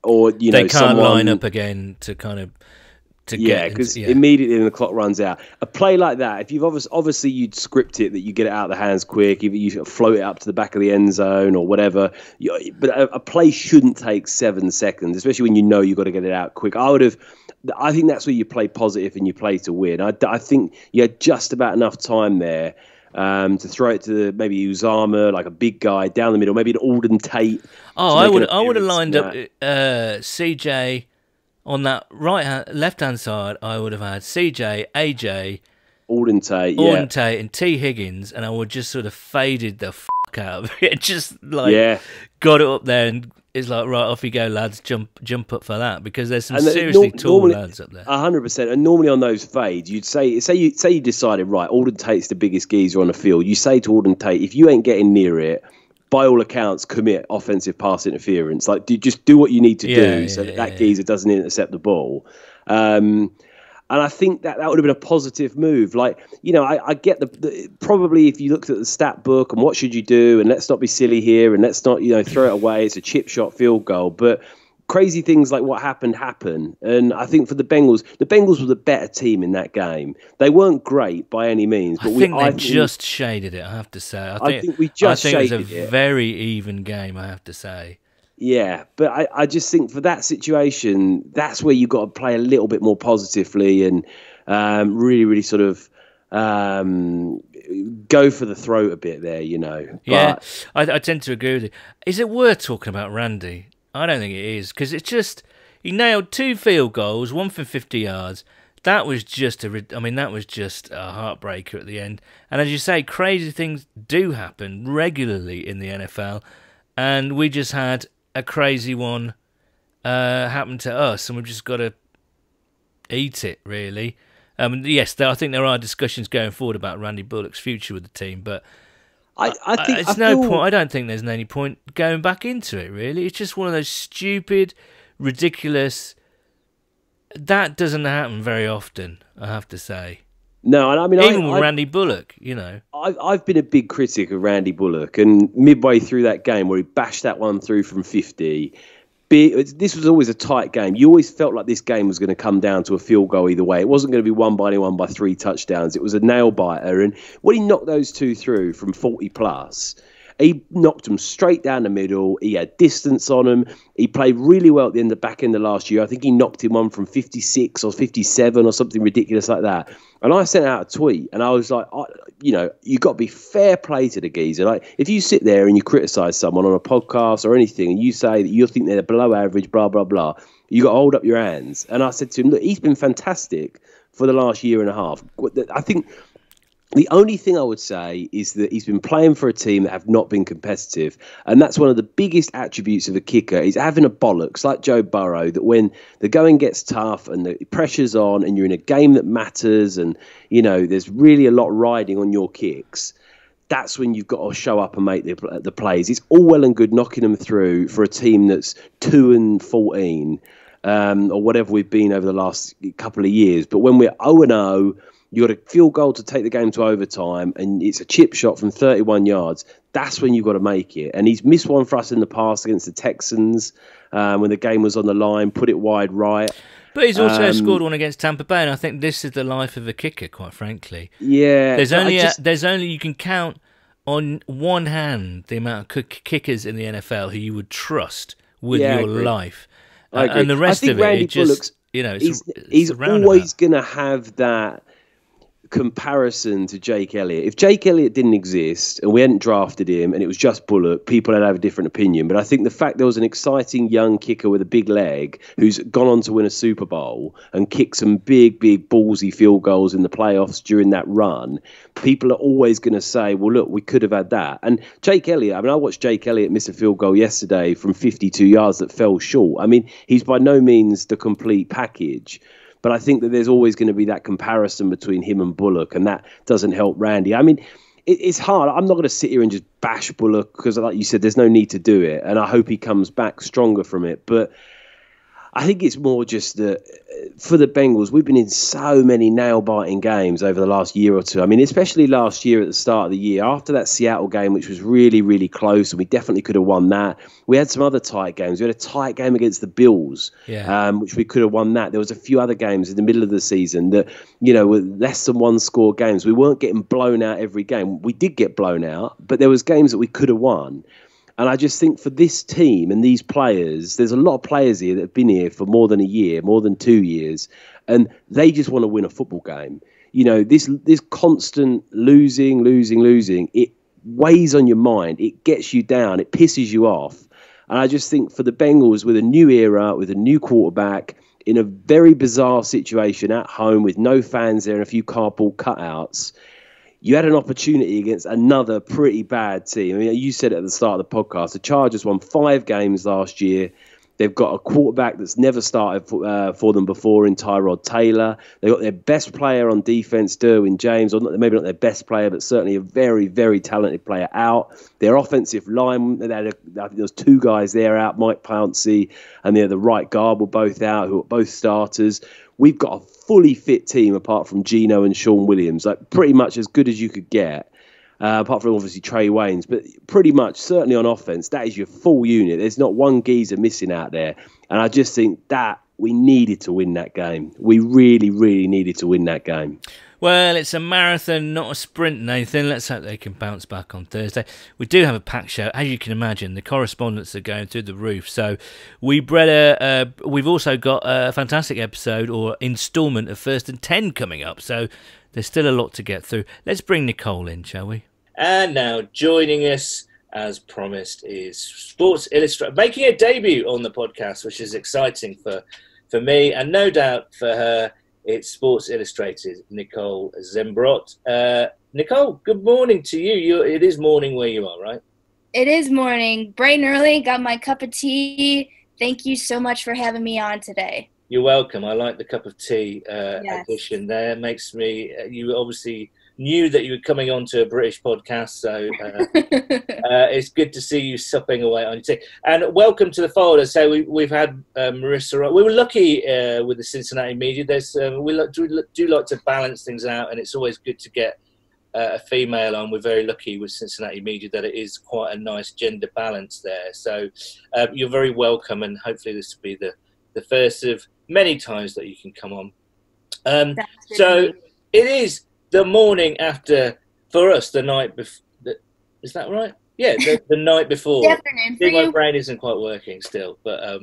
They can't line up again to kind of... because immediately the clock runs out. A play like that, if you've obviously you'd script it that you get it out of the hands quick, if you float it up to the back of the end zone or whatever. But a play shouldn't take 7 seconds, especially when you've got to get it out quick. I think that's where you play positive and you play to win. I think you had just about enough time there to throw it to maybe Uzama, like a big guy down the middle, maybe an Alden Tate. I would have lined up CJ. On that left-hand side, I would have had CJ, AJ, Alden Tate, and T. Higgins, and I would just sort of faded the fuck out of it. Just got it up there, and it's like, right, off you go, lads, jump up for that, because there's some seriously tall lads up there. 100%. And normally on those fades, you'd say you decided, right, Alden Tate's the biggest geezer on the field. You say to Alden Tate, if you ain't getting near it, by all accounts, commit offensive pass interference. Like, just do what you need to do so that geezer doesn't intercept the ball. And I think that would have been a positive move. Like, I get probably if you looked at the stat book and what should you do, and let's not be silly here, and let's not throw it away. It's a chip shot field goal, but crazy things like what happened. And I think for the Bengals were the better team in that game. They weren't great by any means, but I think just shaded it, I have to say. I think we just shaded it. It was a very even game, I have to say. Yeah, but I just think for that situation, that's where you've got to play a little bit more positively and really, really sort of go for the throat a bit there, you know. Yeah, I tend to agree with you. Is it worth talking about Randy? I don't think it is, because it's just, he nailed 2 field goals, one from 50 yards. That was just a heartbreaker at the end. And as you say, crazy things do happen regularly in the NFL, and we just had a crazy one happen to us, and we've just got to eat it, really. Yes, I think there are discussions going forward about Randy Bullock's future with the team, but I don't think there's any point going back into it, really. It's just one of those stupid, ridiculous. That doesn't happen very often, I have to say. No, and I mean, even with Randy Bullock, you know. I've been a big critic of Randy Bullock, and midway through that game where he bashed that one through from 50, this was always a tight game. You always felt like this game was going to come down to a field goal either way. It wasn't going to be won by anyone by 3 touchdowns. It was a nail biter, and when he knocked those 2 through from 40 plus, he knocked them straight down the middle. He had distance on them. He played really well at the back end of last year. I think he knocked him one from 56 or 57 or something ridiculous like that. And I sent out a tweet, and I was like, you got to be fair play to the geezer. Like, if you sit there and you criticise someone on a podcast or anything, and you say that you think they're below average, blah, blah, blah, you got to hold up your hands. And I said to him, look, he's been fantastic for the last year and a half. I think the only thing I would say is that he's been playing for a team that have not been competitive. And that's one of the biggest attributes of a kicker, is having a bollocks like Joe Burrow, that when the going gets tough and the pressure's on and you're in a game that matters and, you know, there's really a lot riding on your kicks, that's when you've got to show up and make the plays. It's all well and good knocking them through for a team that's 2-14 or whatever we've been over the last couple of years. But when we're 0-0, you got a field goal to take the game to overtime, and it's a chip shot from 31 yards. That's when you've got to make it. And he's missed one for us in the past against the Texans when the game was on the line, put it wide right. But he's also scored one against Tampa Bay, and I think this is the life of a kicker, quite frankly. Yeah. There's only you can count on one hand the amount of kickers in the NFL who you would trust with your life. I agree. And the rest of Randy it just, you know, he's always going to have that comparison to Jake Elliott. If Jake Elliott didn't exist and we hadn't drafted him and it was just Bullock, people would have a different opinion. But I think the fact there was an exciting young kicker with a big leg who's gone on to win a Super Bowl and kicked some big, big ballsy field goals in the playoffs during that run, people are always going to say, well, look, we could have had that. And Jake Elliott, I mean, I watched Jake Elliott miss a field goal yesterday from 52 yards that fell short. I mean, he's by no means the complete package. But I think that there's always going to be that comparison between him and Bullock, and that doesn't help Randy. I mean, it's hard. I'm not going to sit here and just bash Bullock because, like you said, there's no need to do it. And I hope he comes back stronger from it. But I think it's more just that for the Bengals, we've been in so many nail-biting games over the last year or two. I mean, especially last year at the start of the year, after that Seattle game, which was really, really close, and we definitely could have won that. We had some other tight games. We had a tight game against the Bills, which we could have won that. There was a few other games in the middle of the season that, you know, were less than one-score games. We weren't getting blown out every game. We did get blown out, but there was games that we could have won. And I just think for this team and these players, there's a lot of players here that have been here for more than a year, more than 2 years, and they just want to win a football game. You know, this constant losing, it weighs on your mind. It gets you down. It pisses you off. And I just think for the Bengals, with a new era, with a new quarterback, in a very bizarre situation at home with no fans there and a few cardboard cutouts, you had an opportunity against another pretty bad team. I mean, you said it at the start of the podcast, the Chargers won 5 games last year. They've got a quarterback that's never started for them before in Tyrod Taylor. They've got their best player on defense, Derwin James, or maybe not their best player, but certainly a very, very talented player out. Their offensive line, I think there was 2 guys there out, Mike Pouncey and the right guard were both out, who are both starters. We've got a fully fit team apart from Geno and Sean Williams, like pretty much as good as you could get. Apart from obviously Trey Waynes, but pretty much, certainly on offense, that is your full unit. There's not one geezer missing out there. And I just think that we needed to win that game. We really, really needed to win that game. Well, it's a marathon, not a sprint, Nathan. Let's hope they can bounce back on Thursday. We do have a packed show. As you can imagine, the correspondents are going through the roof. So we've also got a fantastic episode or instalment of First and 10 coming up. So there's still a lot to get through. Let's bring Nicole in, shall we? And now joining us, as promised, is Sports Illustrated, making a debut on the podcast, which is exciting for me and no doubt for her. It's Sports Illustrated, Nicole ZEMBRODT. Nicole, good morning to you. It is morning where you are, right? It is morning. Bright and early, got my cup of tea. Thank you so much for having me on today. You're welcome. I like the cup of tea addition there. It makes me, you obviously knew that you were coming on to a British podcast, so it's good to see you supping away on your tea. And welcome to the fold. As I say, we've had Marissa. We were lucky with the Cincinnati media. We do like to balance things out, and it's always good to get a female on. We're very lucky with Cincinnati media that it is quite a nice gender balance there. So you're very welcome, and hopefully this will be the first of many times that you can come on. So it is the morning after, for us, the night before. Is that right? Yeah, the night before. The afternoon for My you. brain isn't quite working still. But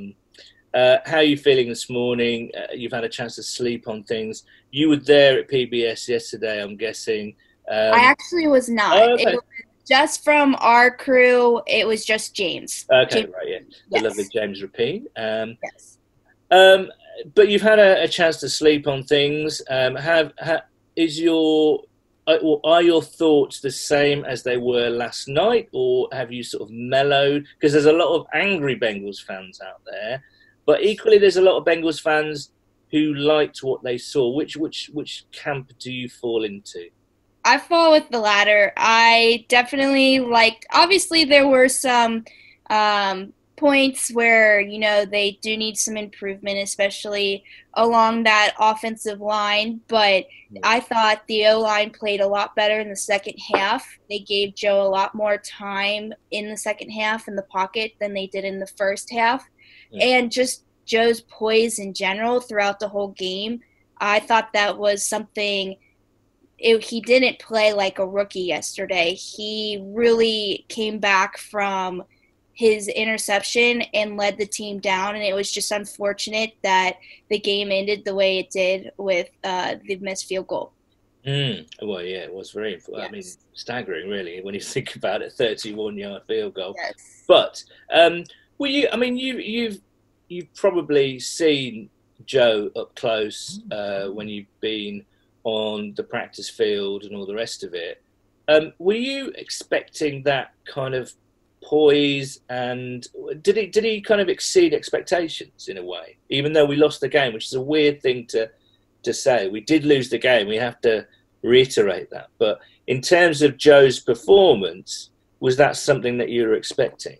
how are you feeling this morning? You've had a chance to sleep on things. You were there at PBS yesterday, I'm guessing. I actually was not. Oh, okay. It was just from our crew. It was just James. Okay, James. right, yeah. Yes. The lovely James Rapine. Yes. But you've had a chance to sleep on things. Are your thoughts the same as they were last night, or have you sort of mellowed? Because there's a lot of angry Bengals fans out there, but equally there's a lot of Bengals fans who liked what they saw. Which camp do you fall into? I fall with the latter. I definitely liked, obviously there were some points where, they do need some improvement, especially along that offensive line. But I thought the O-line played a lot better in the second half. They gave Joe a lot more time in the second half in the pocket than they did in the first half. Yeah. And just Joe's poise in general throughout the whole game, I thought that was something. He didn't play like a rookie yesterday. He really came back from his interception and led the team down, and it was just unfortunate that the game ended the way it did with the missed field goal. Well, yeah, it was very, I mean, staggering, really, when you think about it, 31-yard field goal. Yes. But you've probably seen Joe up close when you've been on the practice field and all the rest of it. Were you expecting that kind of poise, and did he kind of exceed expectations in a way, even though we lost the game, which is a weird thing to say? We did lose the game, we have to reiterate that, but in terms of Joe's performance, was that something that you were expecting?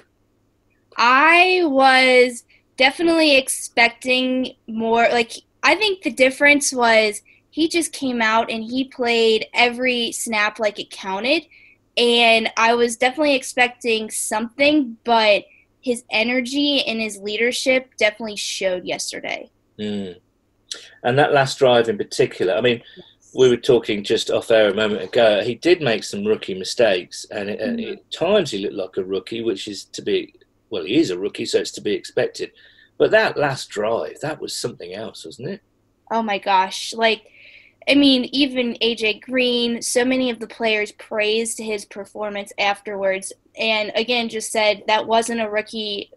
I was definitely expecting more. I think the difference was he just came out and he played every snap like it counted. And I was definitely expecting something, but his energy and his leadership definitely showed yesterday. And that last drive in particular, I mean, we were talking just off air a moment ago, he did make some rookie mistakes, and at times he looked like a rookie, which is he is a rookie, so it's to be expected. But that last drive, that was something else, wasn't it? Oh my gosh. Even AJ Green, so many of the players praised his performance afterwards. And again, just said that wasn't a rookie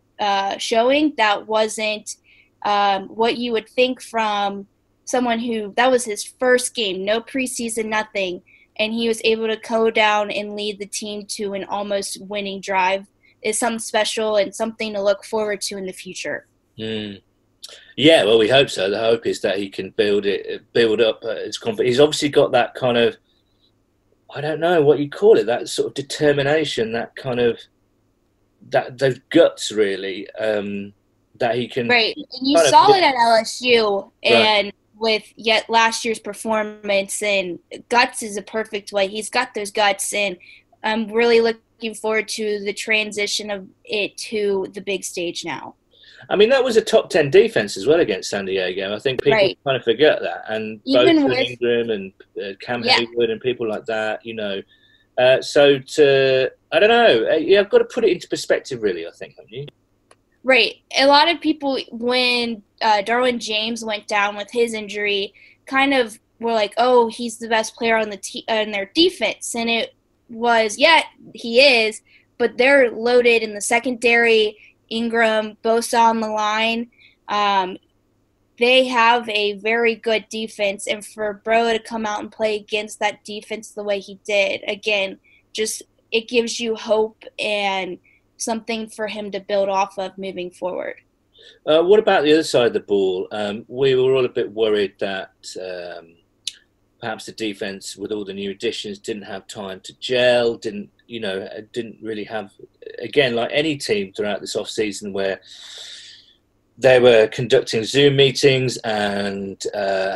showing. That wasn't what you would think from someone that was his first game, no preseason, nothing. And he was able to go down and lead the team to an almost winning drive. Is something special and something to look forward to in the future. Yeah, well, we hope so. The hope is that he can build up his confidence. He's obviously got that kind of, I don't know what you call it, that sort of determination, that kind of, those guts, really, that he can. Right, and you saw it at LSU, and with yet last year's performance, and guts is a perfect way. He's got those guts, and I'm really looking forward to the transition of it to the big stage now. I mean, that was a top 10 defense as well against San Diego. I think people kind of forget that. And even both with Ingram and Cam Hayward and people like that, you know. So I don't know. I've got to put it into perspective, really, I think, haven't you? Right. A lot of people, when Derwin James went down with his injury, kind of were like, oh, he's the best player on their defense. And it was, yeah, he is, but they're loaded in the secondary. Ingram, Bosa on the line. They have a very good defense, and for Bro to come out and play against that defense the way he did, again, just it gives you hope and something for him to build off of moving forward. What about the other side of the ball? We were all a bit worried that perhaps the defense, with all the new additions, didn't have time to gel, didn't really have, again, like any team throughout this off-season, where they were conducting Zoom meetings and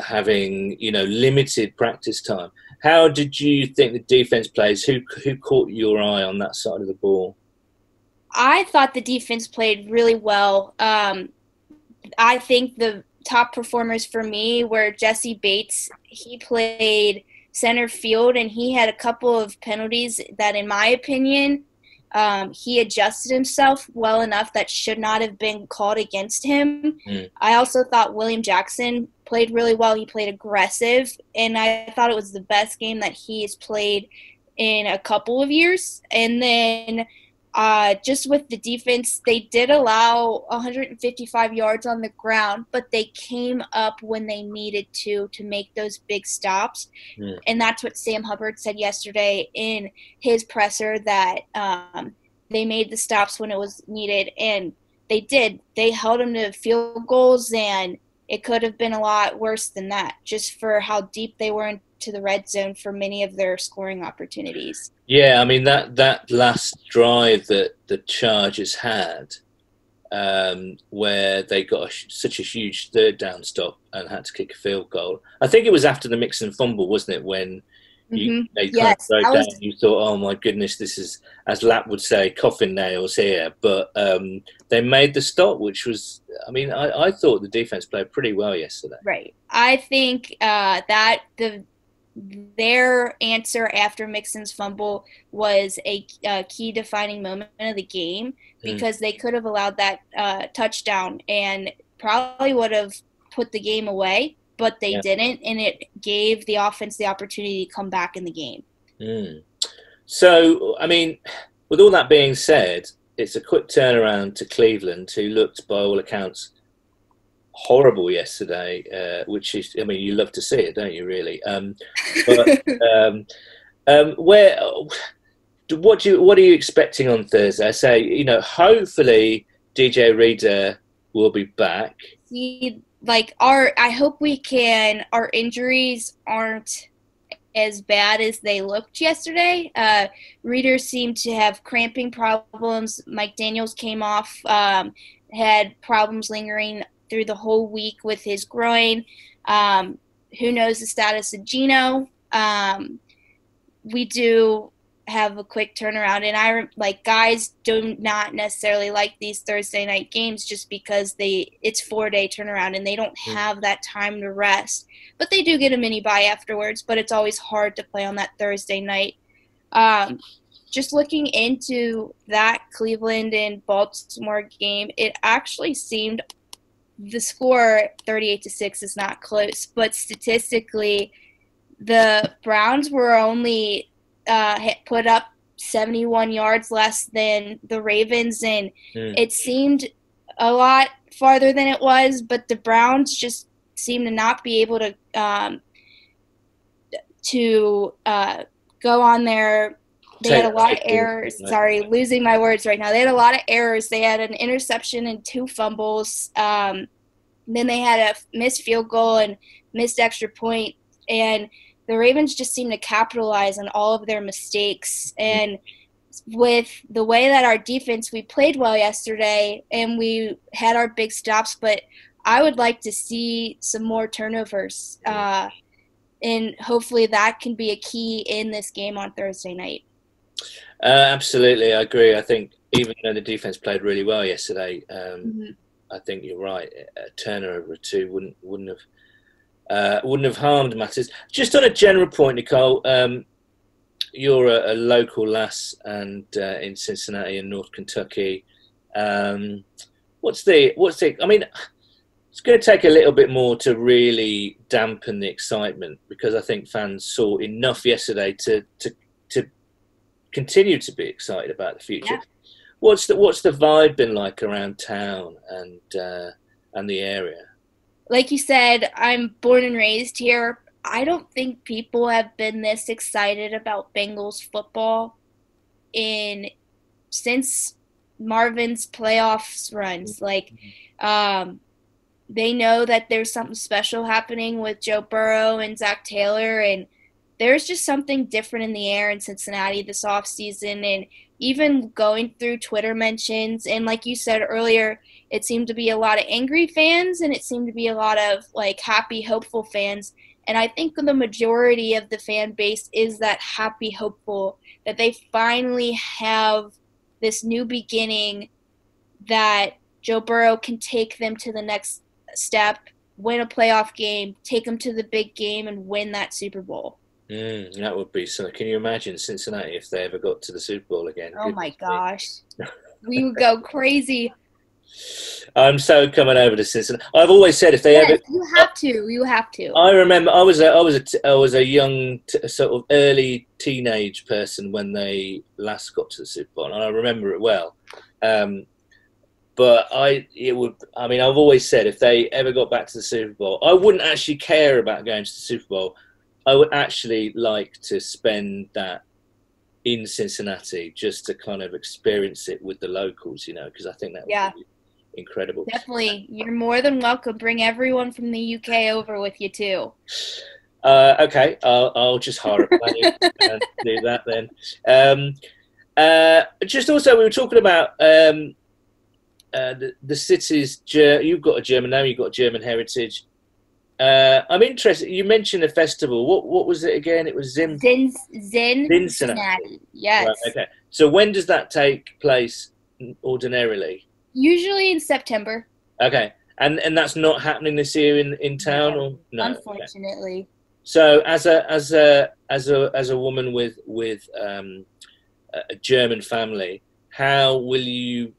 having, limited practice time. How did you think the defense plays? Who caught your eye on that side of the ball? I thought the defense played really well. I think the top performers for me were Jesse Bates. He played center field, and he had a couple of penalties that, in my opinion, he adjusted himself well enough that should not have been called against him. I also thought William Jackson played really well. He played aggressive, and I thought it was the best game that he has played in a couple of years. And then just with the defense, they did allow 155 yards on the ground, but they came up when they needed to make those big stops. And that's what Sam Hubbard said yesterday in his presser, that they made the stops when it was needed, and they did. They held them to field goals, and it could have been a lot worse than that, just for how deep they were into the red zone for many of their scoring opportunities. Yeah, I mean, that last drive that the Chargers had, where they got such a huge third down stop and had to kick a field goal. I think it was after the Mixon fumble, wasn't it, when they kind of broke down, you thought, oh my goodness, this is, as Lap would say, coffin nails here. But they made the stop, which was, I mean, I thought the defense played pretty well yesterday. Right. I think that their answer after Mixon's fumble was a key defining moment of the game, because they could have allowed that touchdown and probably would have put the game away, but they didn't, and it gave the offense the opportunity to come back in the game. So, I mean, with all that being said, it's a quick turnaround to Cleveland, who looked, by all accounts, horrible yesterday, which is, I mean, you love to see it, don't you, really? What are you expecting on Thursday? I say, hopefully DJ Reader will be back. I hope our injuries aren't as bad as they looked yesterday. Reader seemed to have cramping problems. Mike Daniels came off, had problems lingering through the whole week with his groin. Who knows the status of Gino? We do have a quick turnaround, and guys do not necessarily like these Thursday night games just because it's 4-day turnaround and they don't have that time to rest. But they do get a mini bye afterwards, but it's always hard to play on that Thursday night. Just looking into that Cleveland and Baltimore game, it actually seemed the score 38-6 is not close, but statistically the Browns were only put up 71 yards less than the Ravens, and it seemed a lot farther than it was, but the Browns just seemed to not be able to go on there. They had a lot of errors. Sorry, losing my words right now. They had a lot of errors. They had an interception and 2 fumbles. Then they had a missed field goal and missed extra point, and the Ravens just seemed to capitalize on all of their mistakes. And with the way that our defense, we played well yesterday and we had our big stops, but I would like to see some more turnovers. And hopefully that can be a key in this game on Thursday night. Absolutely, I agree. I think even though the defense played really well yesterday, I think you're right. A turnover or two wouldn't have harmed matters. Just on a general point, Nicole, you're a local lass and in Cincinnati and North Kentucky. What's the? I mean, it's going to take a little bit more to really dampen the excitement, because I think fans saw enough yesterday to continue to be excited about the future. Yeah. What's the vibe been like around town and the area? Like you said, I'm born and raised here. I don't think people have been this excited about Bengals football since Marvin's playoffs runs. Like, they know that there's something special happening with Joe Burrow and Zach Taylor, and there's just something different in the air in Cincinnati this offseason. And even going through Twitter mentions, and like you said earlier, it seemed to be a lot of angry fans, and it seemed to be a lot of like happy, hopeful fans. And I think the majority of the fan base is that happy, hopeful, that they finally have this new beginning, that Joe Burrow can take them to the next step, win a playoff game, take them to the big game, and win that Super Bowl. That would be something. Can you imagine Cincinnati if they ever got to the Super Bowl again? Oh my gosh. We would go crazy. I'm so coming over to Cincinnati. I've always said if they ever, you have to. I remember I was a young sort of early teenage person when they last got to the Super Bowl, and I remember it well. But I've always said if they ever got back to the Super Bowl, I wouldn't actually care about going to the Super Bowl. I would actually like to spend that in Cincinnati just to kind of experience it with the locals, because I think that would be incredible. Definitely. You're more than welcome. Bring everyone from the UK over with you too. Okay, I'll just hire a plane and do that then. Just also, we were talking about the cities. You've got a German name, you've got German heritage. I'm interested. You mentioned a festival. What was it again? It was ZEMBRODT. Yes. Right, okay. So when does that take place ordinarily? Usually in September. Okay, and that's not happening this year in town, or no? Unfortunately. Okay. So as a woman with a German family, how will you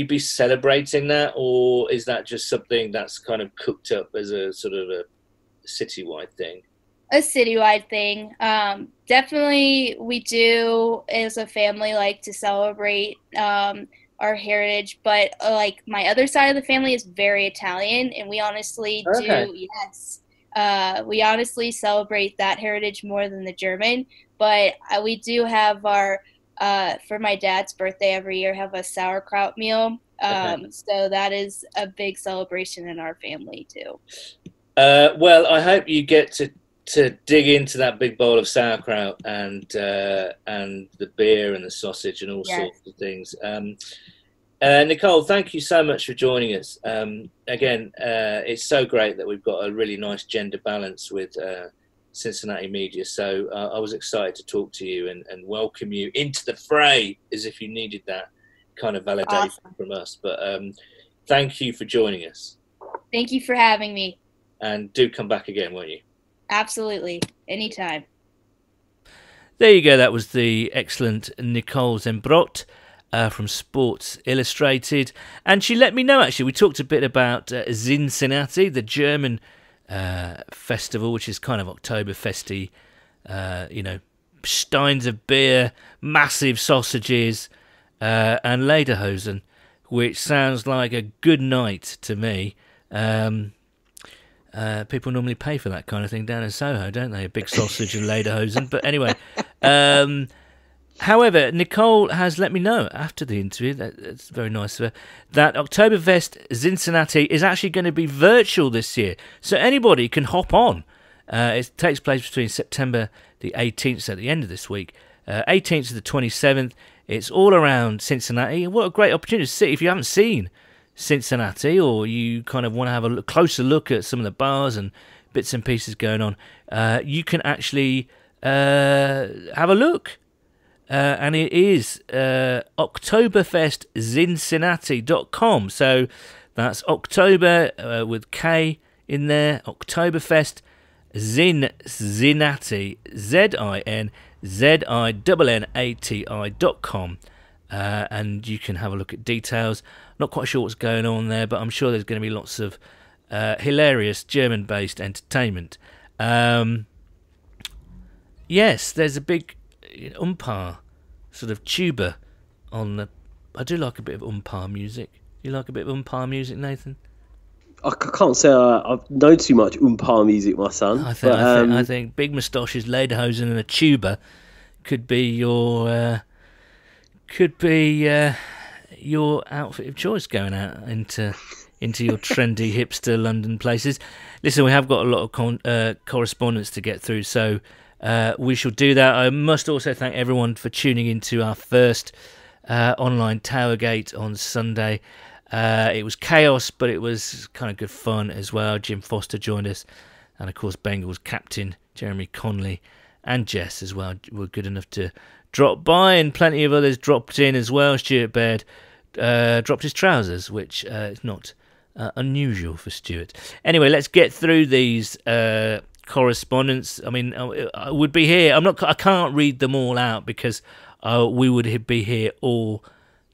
be celebrating that, or is that just something that's kind of cooked up as a sort of a citywide thing? A citywide thing. Definitely we do as a family like to celebrate our heritage, but like my other side of the family is very Italian, and we honestly we honestly celebrate that heritage more than the German. But we do have our for my dad's birthday every year, have a sauerkraut meal. So that is a big celebration in our family too. Well, I hope you get to dig into that big bowl of sauerkraut and the beer and the sausage and all sorts of things. Nicole, thank you so much for joining us. Again, it's so great that we've got a really nice gender balance with Cincinnati media. So I was excited to talk to you and welcome you into the fray, as if you needed that kind of validation from us. But thank you for joining us. Thank you for having me. And do come back again, won't you? Absolutely. Anytime. There you go. That was the excellent Nicole ZEMBRODT from Sports Illustrated. And she let me know, actually, we talked a bit about CinciNatter, the German festival, which is kind of Oktoberfesty, steins of beer, massive sausages, and lederhosen, which sounds like a good night to me. People normally pay for that kind of thing down in Soho, don't they? A big sausage and lederhosen. But anyway, however, Nicole has let me know after the interview, that's very nice of her, that Oktoberfest CinciNatter is actually going to be virtual this year. So anybody can hop on. It takes place between September the 18th, so at the end of this week, 18th to the 27th. It's all around Cincinnati. What a great opportunity to see. If you haven't seen Cincinnati, or you kind of want to have a closer look at some of the bars and bits and pieces going on, you can actually have a look. And it is oktoberfestcincinnati.com. So That's October with K in there. Oktoberfest ZiNZiNNATI, ZINZINNATI.com. And you can have a look at details. Not quite sure what's going on there, but I'm sure there's going to be lots of hilarious German-based entertainment. Yes, there's a big umpire, sort of tuba on the... I do like a bit of umpire music. You like a bit of umpire music, Nathan? I can't say I know too much umpire music, my son. I think big moustaches, lederhosen, and a tuba could be your outfit of choice going out into your trendy hipster London places. Listen, we have got a lot of correspondence to get through, so we shall do that. I must also thank everyone for tuning into our first online Towergate on Sunday. It was chaos, but it was kind of good fun as well. Jim Foster joined us, and of course Bengals captain Jeremy Conley and Jess as well were good enough to drop by, and plenty of others dropped in as well. Stuart Baird dropped his trousers, which is not unusual for Stuart. Anyway, let's get through these correspondence. I mean, I would be here. I can't read them all out because we would be here all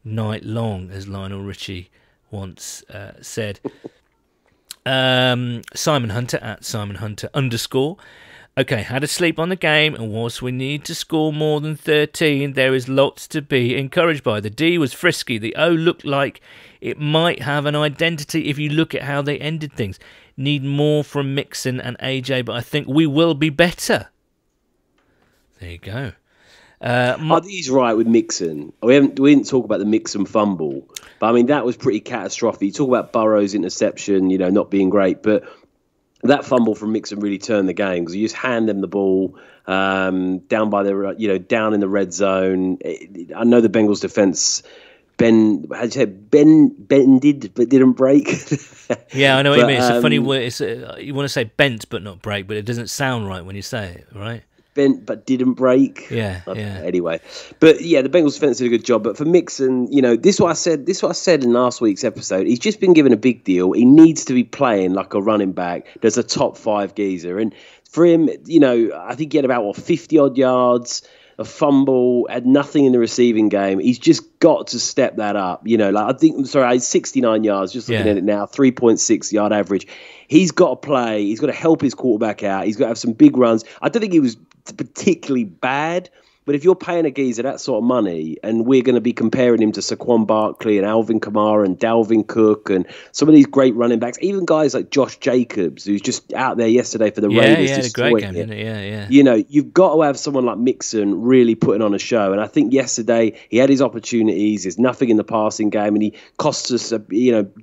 night long, as Lionel Richie once said. Simon Hunter at Simon Hunter _. Okay, had a sleep on the game, and whilst we need to score more than 13, there is lots to be encouraged by. The D was frisky. The O looked like it might have an identity if you look at how they ended things. Need more from Mixon and AJ, but I think we will be better. There you go. I think he's right with Mixon. We didn't talk about the Mixon fumble, but I mean that was pretty catastrophic. You talk about Burrow's interception, not being great, but that fumble from Mixon really turned the game because you just hand them the ball down by the down in the red zone. I know the Bengals defense bended but didn't break. Yeah, I know what you mean. It's a funny word. You want to say bent but not break, but it doesn't sound right when you say it, right? Bent but didn't break. Yeah. Anyway, but yeah, the Bengals defense did a good job. But for Mixon, this is what I said in last week's episode. He's just been given a big deal. He needs to be playing like a running back. There's a top 5 geezer, and for him, I think he had about 50 odd yards, a fumble, had nothing in the receiving game. He's just got to step that up. I think 69 yards. Just looking at it now, 3.6 yard average. He's got to play. He's got to help his quarterback out. He's got to have some big runs. I don't think he was particularly bad, but if you're paying a geezer that sort of money, and we're going to be comparing him to Saquon Barkley and Alvin Kamara and Dalvin Cook and some of these great running backs, even guys like Josh Jacobs, who's just out there yesterday for the Raiders. Yeah, a great game, isn't it? Yeah. You've got to have someone like Mixon really putting on a show, and I think yesterday he had his opportunities. There's nothing in the passing game, and he cost us,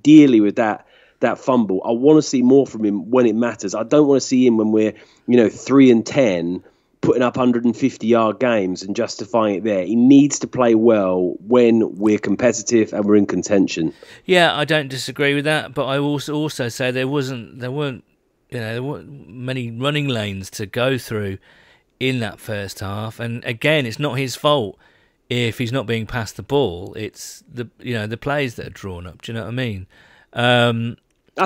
dearly with that fumble. I want to see more from him when it matters. I don't want to see him when we're 3-10. Putting up 150-yard games and justifying it there. He needs to play well when we're competitive and we're in contention. Yeah, I don't disagree with that, but I also say there weren't many running lanes to go through in that first half. And again, it's not his fault if he's not being passed the ball. It's the plays that are drawn up. Do you know what I mean? I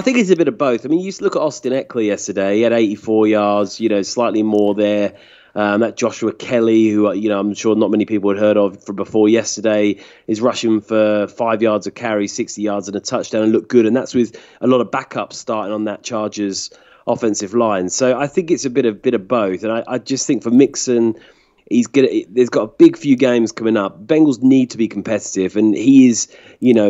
think it's a bit of both. I mean, you just look at Austin Eckler yesterday. He had 84 yards, slightly more there. That Joshua Kelly, who I'm sure not many people had heard of from before yesterday, is rushing for 5 yards of carry, 60 yards and a touchdown, and looked good. And that's with a lot of backups starting on that Chargers offensive line. So I think it's a bit of both. And I just think for Mixon, there's got a big few games coming up. Bengals need to be competitive, and he is,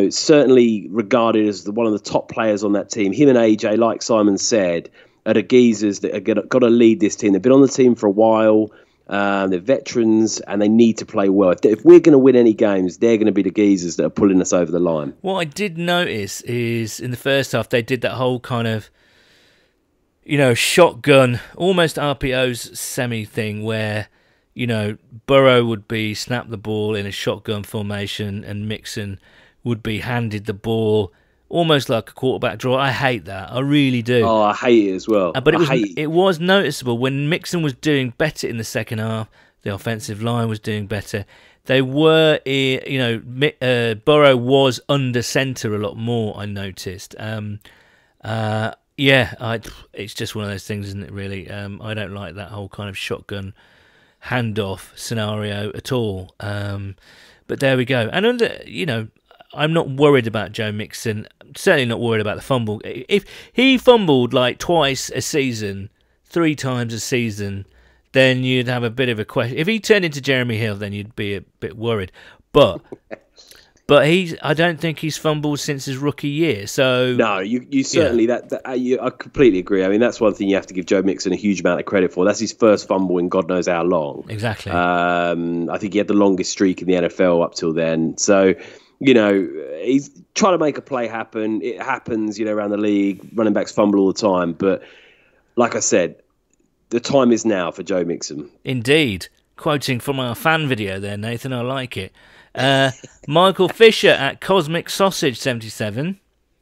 certainly regarded as one of the top players on that team. Him and AJ, like Simon said, are the geezers that are got to lead this team. They've been on the team for a while. They're veterans, and they need to play well. If we're going to win any games, they're going to be the geezers that are pulling us over the line. What I did notice is in the first half, they did that whole kind of, shotgun, almost RPOs semi thing where, Burrow would be snap the ball in a shotgun formation and Mixon would be handed the ball almost like a quarterback draw. I hate that. I really do. Oh, I hate it as well. But it was noticeable when Mixon was doing better in the second half. The offensive line was doing better. they were, Burrow was under centre a lot more, I noticed. It's just one of those things, isn't it, really? I don't like that whole kind of shotgun handoff scenario at all. But there we go. And, I'm not worried about Joe Mixon. I'm certainly not worried about the fumble. If he fumbled like twice a season, 3 times a season, then you'd have a bit of a question. If he turned into Jeremy Hill, then you'd be a bit worried. But I don't think he's fumbled since his rookie year. So no, you certainly I completely agree. I mean, that's one thing you have to give Joe Mixon a huge amount of credit for. That's his first fumble in God knows how long. Exactly. I think he had the longest streak in the NFL up till then. So, he's trying to make a play happen. It happens, around the league. Running backs fumble all the time. But like I said, the time is now for Joe Mixon. Indeed. Quoting from our fan video there, Nathan. I like it. Michael Fisher at Cosmic Sausage 77.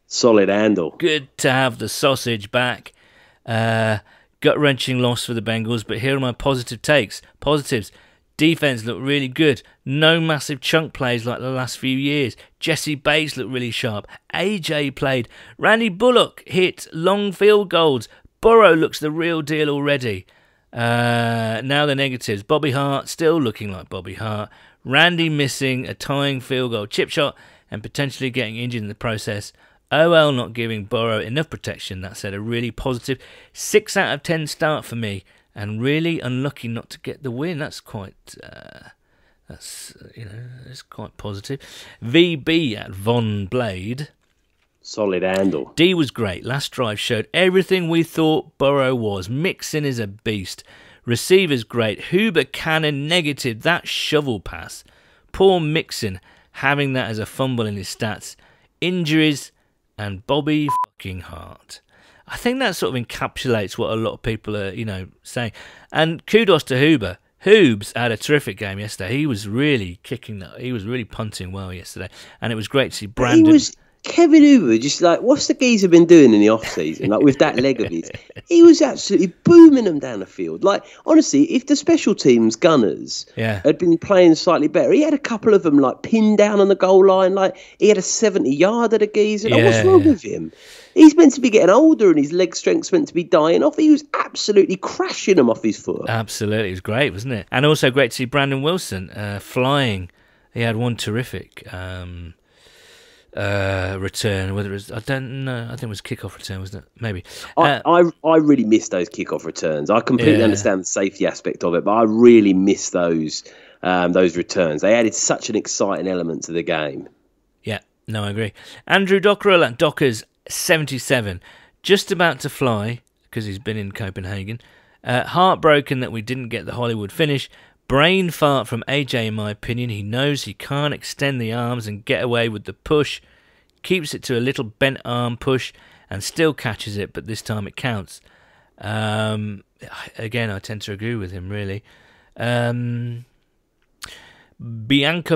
Solid handle. Good to have the sausage back. Gut-wrenching loss for the Bengals, but here are my positive takes. Positives. Defense looked really good. No massive chunk plays like the last few years. Jesse Bates looked really sharp. AJ played. Randy Bullock hit long field goals. Burrow looks the real deal already. Now the negatives. Bobby Hart still looking like Bobby Hart. Randy missing a tying field goal chip shot and potentially getting injured in the process. OL not giving Burrow enough protection. That said, a really positive 6 out of 10 start for me, and really unlucky not to get the win. That's quite that's quite positive. VB at Von Blade. Solid handle. D was great. Last drive showed everything we thought Burrow was. Mixon is a beast. Receivers great. Huber cannon negative. That shovel pass. Poor Mixon having that as a fumble in his stats. Injuries and Bobby fucking Hart. I think that sort of encapsulates what a lot of people are, saying. And kudos to Huber. Hoobs had a terrific game yesterday. He was really kicking that. He was really punting well yesterday. And it was great to see Brandon. Kevin Huber, just like, what's the geezer been doing in the off-season? Like, with that leg of his, he was absolutely booming them down the field. Like, honestly, if the special teams gunners had been playing slightly better, he had a couple of them, like, pinned down on the goal line. Like, he had a 70-yarder, the geezer. Like, what's wrong with him? He's meant to be getting older and his leg strength's meant to be dying off. He was absolutely crashing them off his foot. Absolutely. It was great, wasn't it? And also great to see Brandon Wilson flying. He had one terrific return, whether it was, I don't know, I think it was kickoff return, wasn't it? Maybe. I really miss those kickoff returns. I completely understand the safety aspect of it, but I really miss those returns. They added such an exciting element to the game. Yeah, no, I agree. Andrew Dockerell at Dockers 77, just about to fly because he's been in Copenhagen. Heartbroken that we didn't get the Hollywood finish. Brain fart from AJ, in my opinion. He knows he can't extend the arms and get away with the push. Keeps it to a little bent arm push and still catches it, but this time it counts. Again, I tend to agree with him, really. Bianca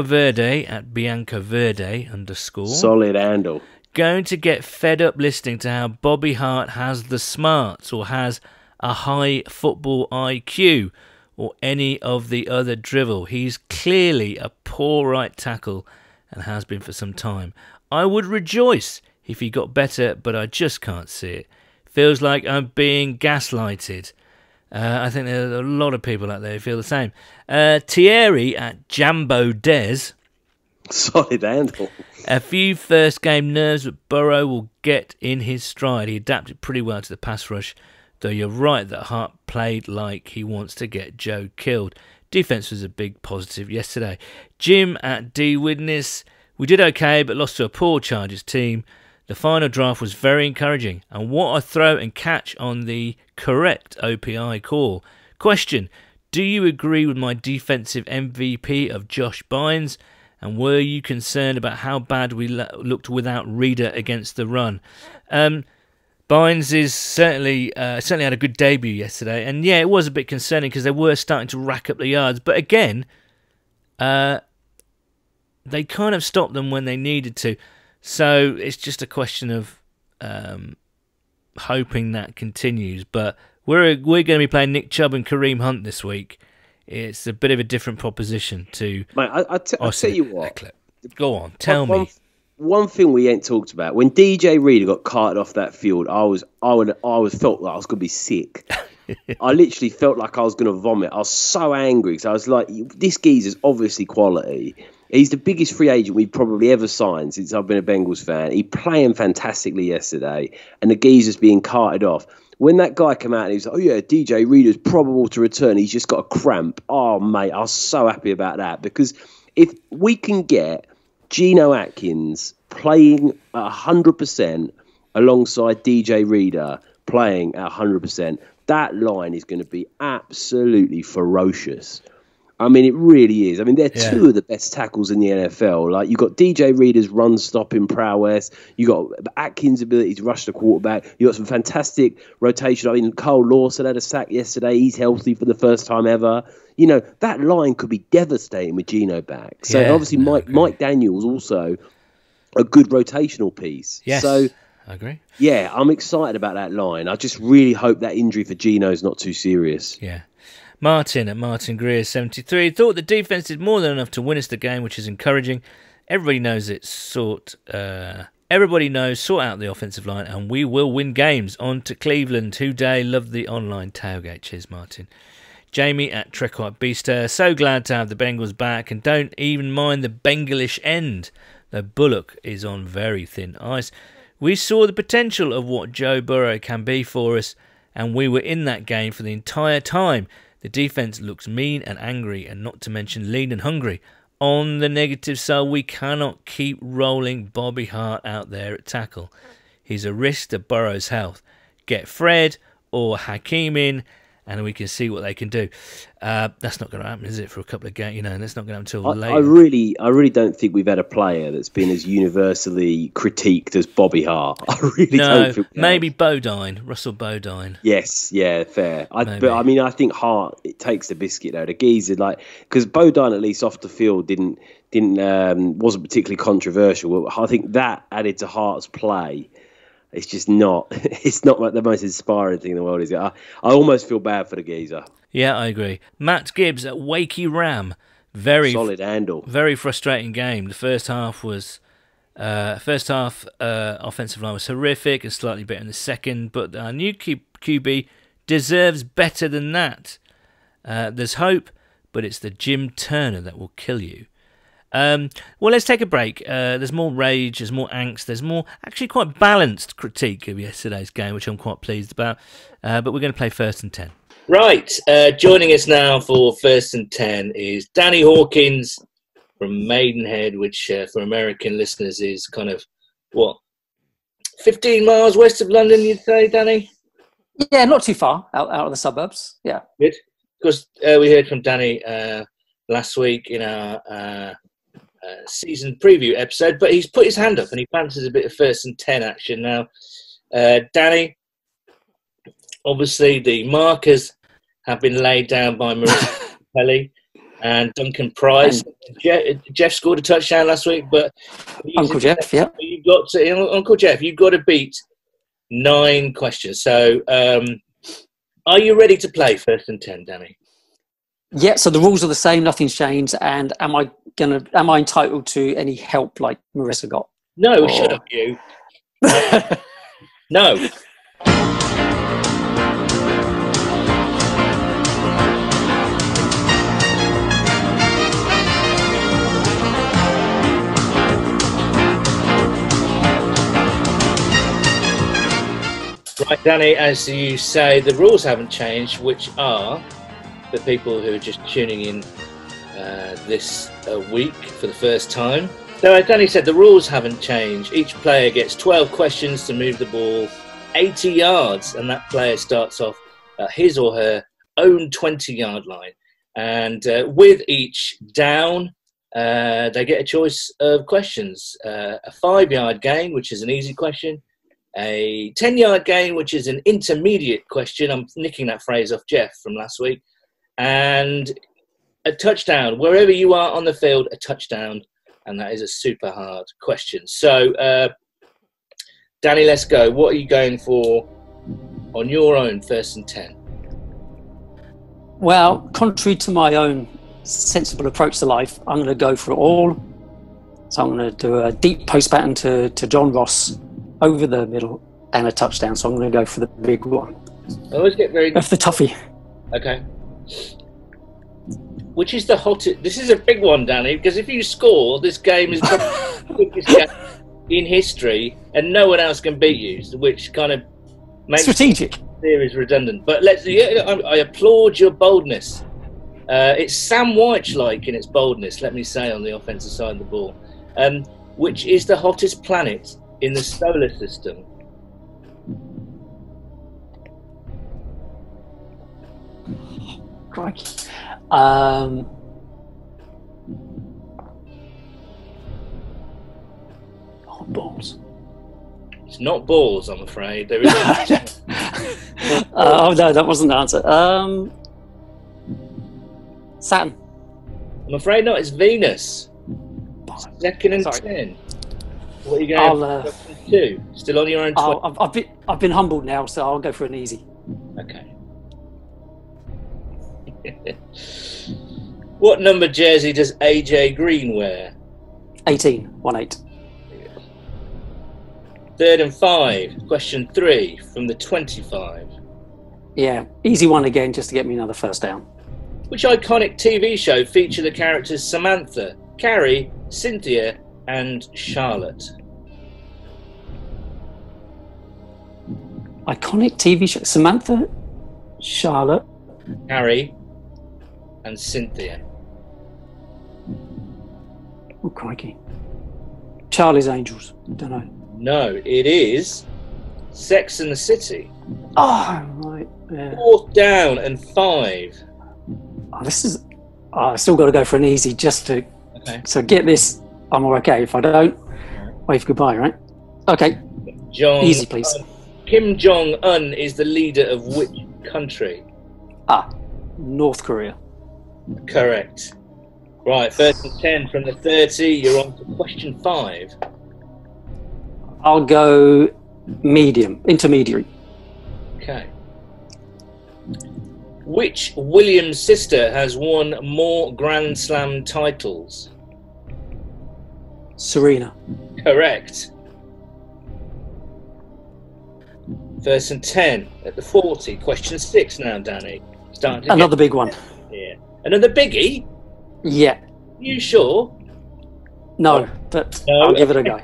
Verde at Bianca Verde _ Solid handle. Going to get fed up listening to how Bobby Hart has the smarts or has a high football IQ. Or any of the other drivel. He's clearly a poor right tackle and has been for some time. I would rejoice if he got better, but I just can't see it. Feels like I'm being gaslighted. I think there are a lot of people out there who feel the same. Thierry at Jambo Des. Solid handle. A few first game nerves, but Burrow will get in his stride. He adapted pretty well to the pass rush. Though you're right that Hart played like he wants to get Joe killed. Defense was a big positive yesterday. Jim at D Witness. We did okay, but lost to a poor Chargers team. The final draft was very encouraging. And what a throw and catch on the correct OPI call. Question. Do you agree with my defensive MVP of Josh Bynes? And were you concerned about how bad we looked without Reader against the run? Bynes is certainly had a good debut yesterday, and yeah, it was a bit concerning because they were starting to rack up the yards. But again, they kind of stopped them when they needed to, so it's just a question of hoping that continues. But we're going to be playing Nick Chubb and Kareem Hunt this week it's a bit of a different proposition to. Mate, I'll tell you what. Go on, tell me. One thing we ain't talked about: when DJ Reader got carted off that field, I felt like I was gonna be sick. I literally felt like I was gonna vomit. I was so angry because I was like, "This geezer's obviously quality. He's the biggest free agent we've probably ever signed since I've been a Bengals fan. He playing fantastically yesterday, and the geezer's being carted off." When that guy came out and he was like, "Oh yeah, DJ Reader's probable to return. He's just got a cramp." Oh mate, I was so happy about that, because if we can get Geno Atkins playing at 100% alongside DJ Reader playing at 100%, that line is going to be absolutely ferocious. I mean, it really is. I mean, they're two of the best tackles in the NFL. Like, you've got DJ Reader's run-stopping prowess. You've got Atkins' ability to rush the quarterback. You've got some fantastic rotation. I mean, Cole Lawson had a sack yesterday. He's healthy for the first time ever. You know, that line could be devastating with Geno back. So, obviously, Mike Daniels also a good rotational piece. Yes, so, I agree. Yeah, I'm excited about that line. I just really hope that injury for Geno is not too serious. Yeah. Martin at Martin Greer 73 thought the defense did more than enough to win us the game, which is encouraging. Everybody knows sort out the offensive line, and we will win games. On to Cleveland. Today, love the online tailgate. Cheers, Martin. Jamie at Trekart Beaster, so glad to have the Bengals back, and don't even mind the Bengalish end, though Bullock is on very thin ice. We saw the potential of what Joe Burrow can be for us, and we were in that game for the entire time. The defense looks mean and angry, and not to mention lean and hungry. On the negative side, we cannot keep rolling Bobby Hart out there at tackle. He's a risk to Burrow's health. Get Fred or Hakeem in, and we can see what they can do. That's not going to happen, is it, for a couple of games? You know, that's not going to happen until later. I really don't think we've had a player that's been as universally critiqued as Bobby Hart. I really don't think maybe Bodine, Russell Bodine. Yes, yeah, fair. But I mean, I think Hart, it takes the biscuit though. The geezer, like, because Bodine at least off the field wasn't particularly controversial. I think that added to Hart's play. It's just not. It's not like the most inspiring thing in the world, is it? I almost feel bad for the geezer. Yeah, I agree. Matt Gibbs at Wakey Ram, very solid handle. Very frustrating game. The first half offensive line was horrific and slightly better in the second, but our new QB deserves better than that. There's hope, but it's the Jim Turner that will kill you. Well, let's take a break. There's more rage, there's more angst, there's more actually quite balanced critique of yesterday's game, which I'm quite pleased about. But we're going to play First and 10. Right. Joining us now for First and 10 is Danny Hawkins from Maidenhead, which for American listeners is kind of, 15 miles west of London, you'd say, Danny? Yeah, not too far out of the suburbs. Yeah. Good. Because we heard from Danny last week in our season preview episode, but he's put his hand up and he fancies a bit of First and 10 action now. Danny, obviously the markers have been laid down by Marissa Kelly and Duncan Price. Jeff scored a touchdown last week, but Uncle Jeff, yeah. Uncle Jeff, you've got to beat 9 questions. So are you ready to play First and 10, Danny? Yeah, so the rules are the same, nothing's changed, and am I entitled to any help like Marissa got? No, shut up, you. No. Right, Danny, as you say, the rules haven't changed, which are, for people who are just tuning in this week for the first time. So as Danny said, the rules haven't changed. Each player gets 12 questions to move the ball 80 yards, and that player starts off at his or her own 20-yard line. And with each down, they get a choice of questions. A 5-yard gain, which is an easy question. A 10-yard gain, which is an intermediate question. I'm nicking that phrase off Jeff from last week. And a touchdown. Wherever you are on the field, a touchdown. And that is a super hard question. So, Danny, let's go. What are you going for on your own First and 10? Well, contrary to my own sensible approach to life, I'm going to go for it all. So I'm going to do a deep post pattern to John Ross over the middle and a touchdown. So I'm going to go for the big one. I always get very... Go for the toughie. Okay. Which is the hottest... This is a big one, Danny, because if you score, this game is probably the quickest game in history, and no one else can beat you, which kind of makes strategic. The series redundant. But I applaud your boldness. It's Sam White-like in its boldness, let me say, on the offensive side of the ball. Which is the hottest planet in the solar system? Crikey. Balls. It's not balls, I'm afraid. There is. Oh no, that wasn't the answer. Saturn. I'm afraid not. It's Venus. Second and 10. What are you going to do? Still on your own 12? I've been humbled now, so I'll go for an easy. Okay. What number jersey does AJ Green wear? 18. 1-8. 3rd and 5. Question 3 from the 25. Yeah, easy one again, just to get me another first down. Which iconic TV show featured the characters Samantha, Carrie, Cynthia, and Charlotte? Iconic TV show. Samantha, Charlotte, Carrie, and Cynthia. Oh, crikey. Charlie's Angels. Don't know. No, it is Sex and the City. Oh, right. Yeah. 4th down and 5. Oh, this is... Oh, I've still got to go for an easy just to... Okay. So get this, I'm all okay. If I don't, wave goodbye, right? Okay. Easy, please. Kim Jong-un is the leader of which country? North Korea. Correct. Right, 1st and 10 from the 30. You're on to question 5. I'll go intermediary. Okay. Which Williams sister has won more Grand Slam titles? Serena. Correct. 1st and 10 at the 40. Question 6 now, Danny. Another big one. Yeah. Another biggie? Yeah. You sure? No, but no. I'll give it a go.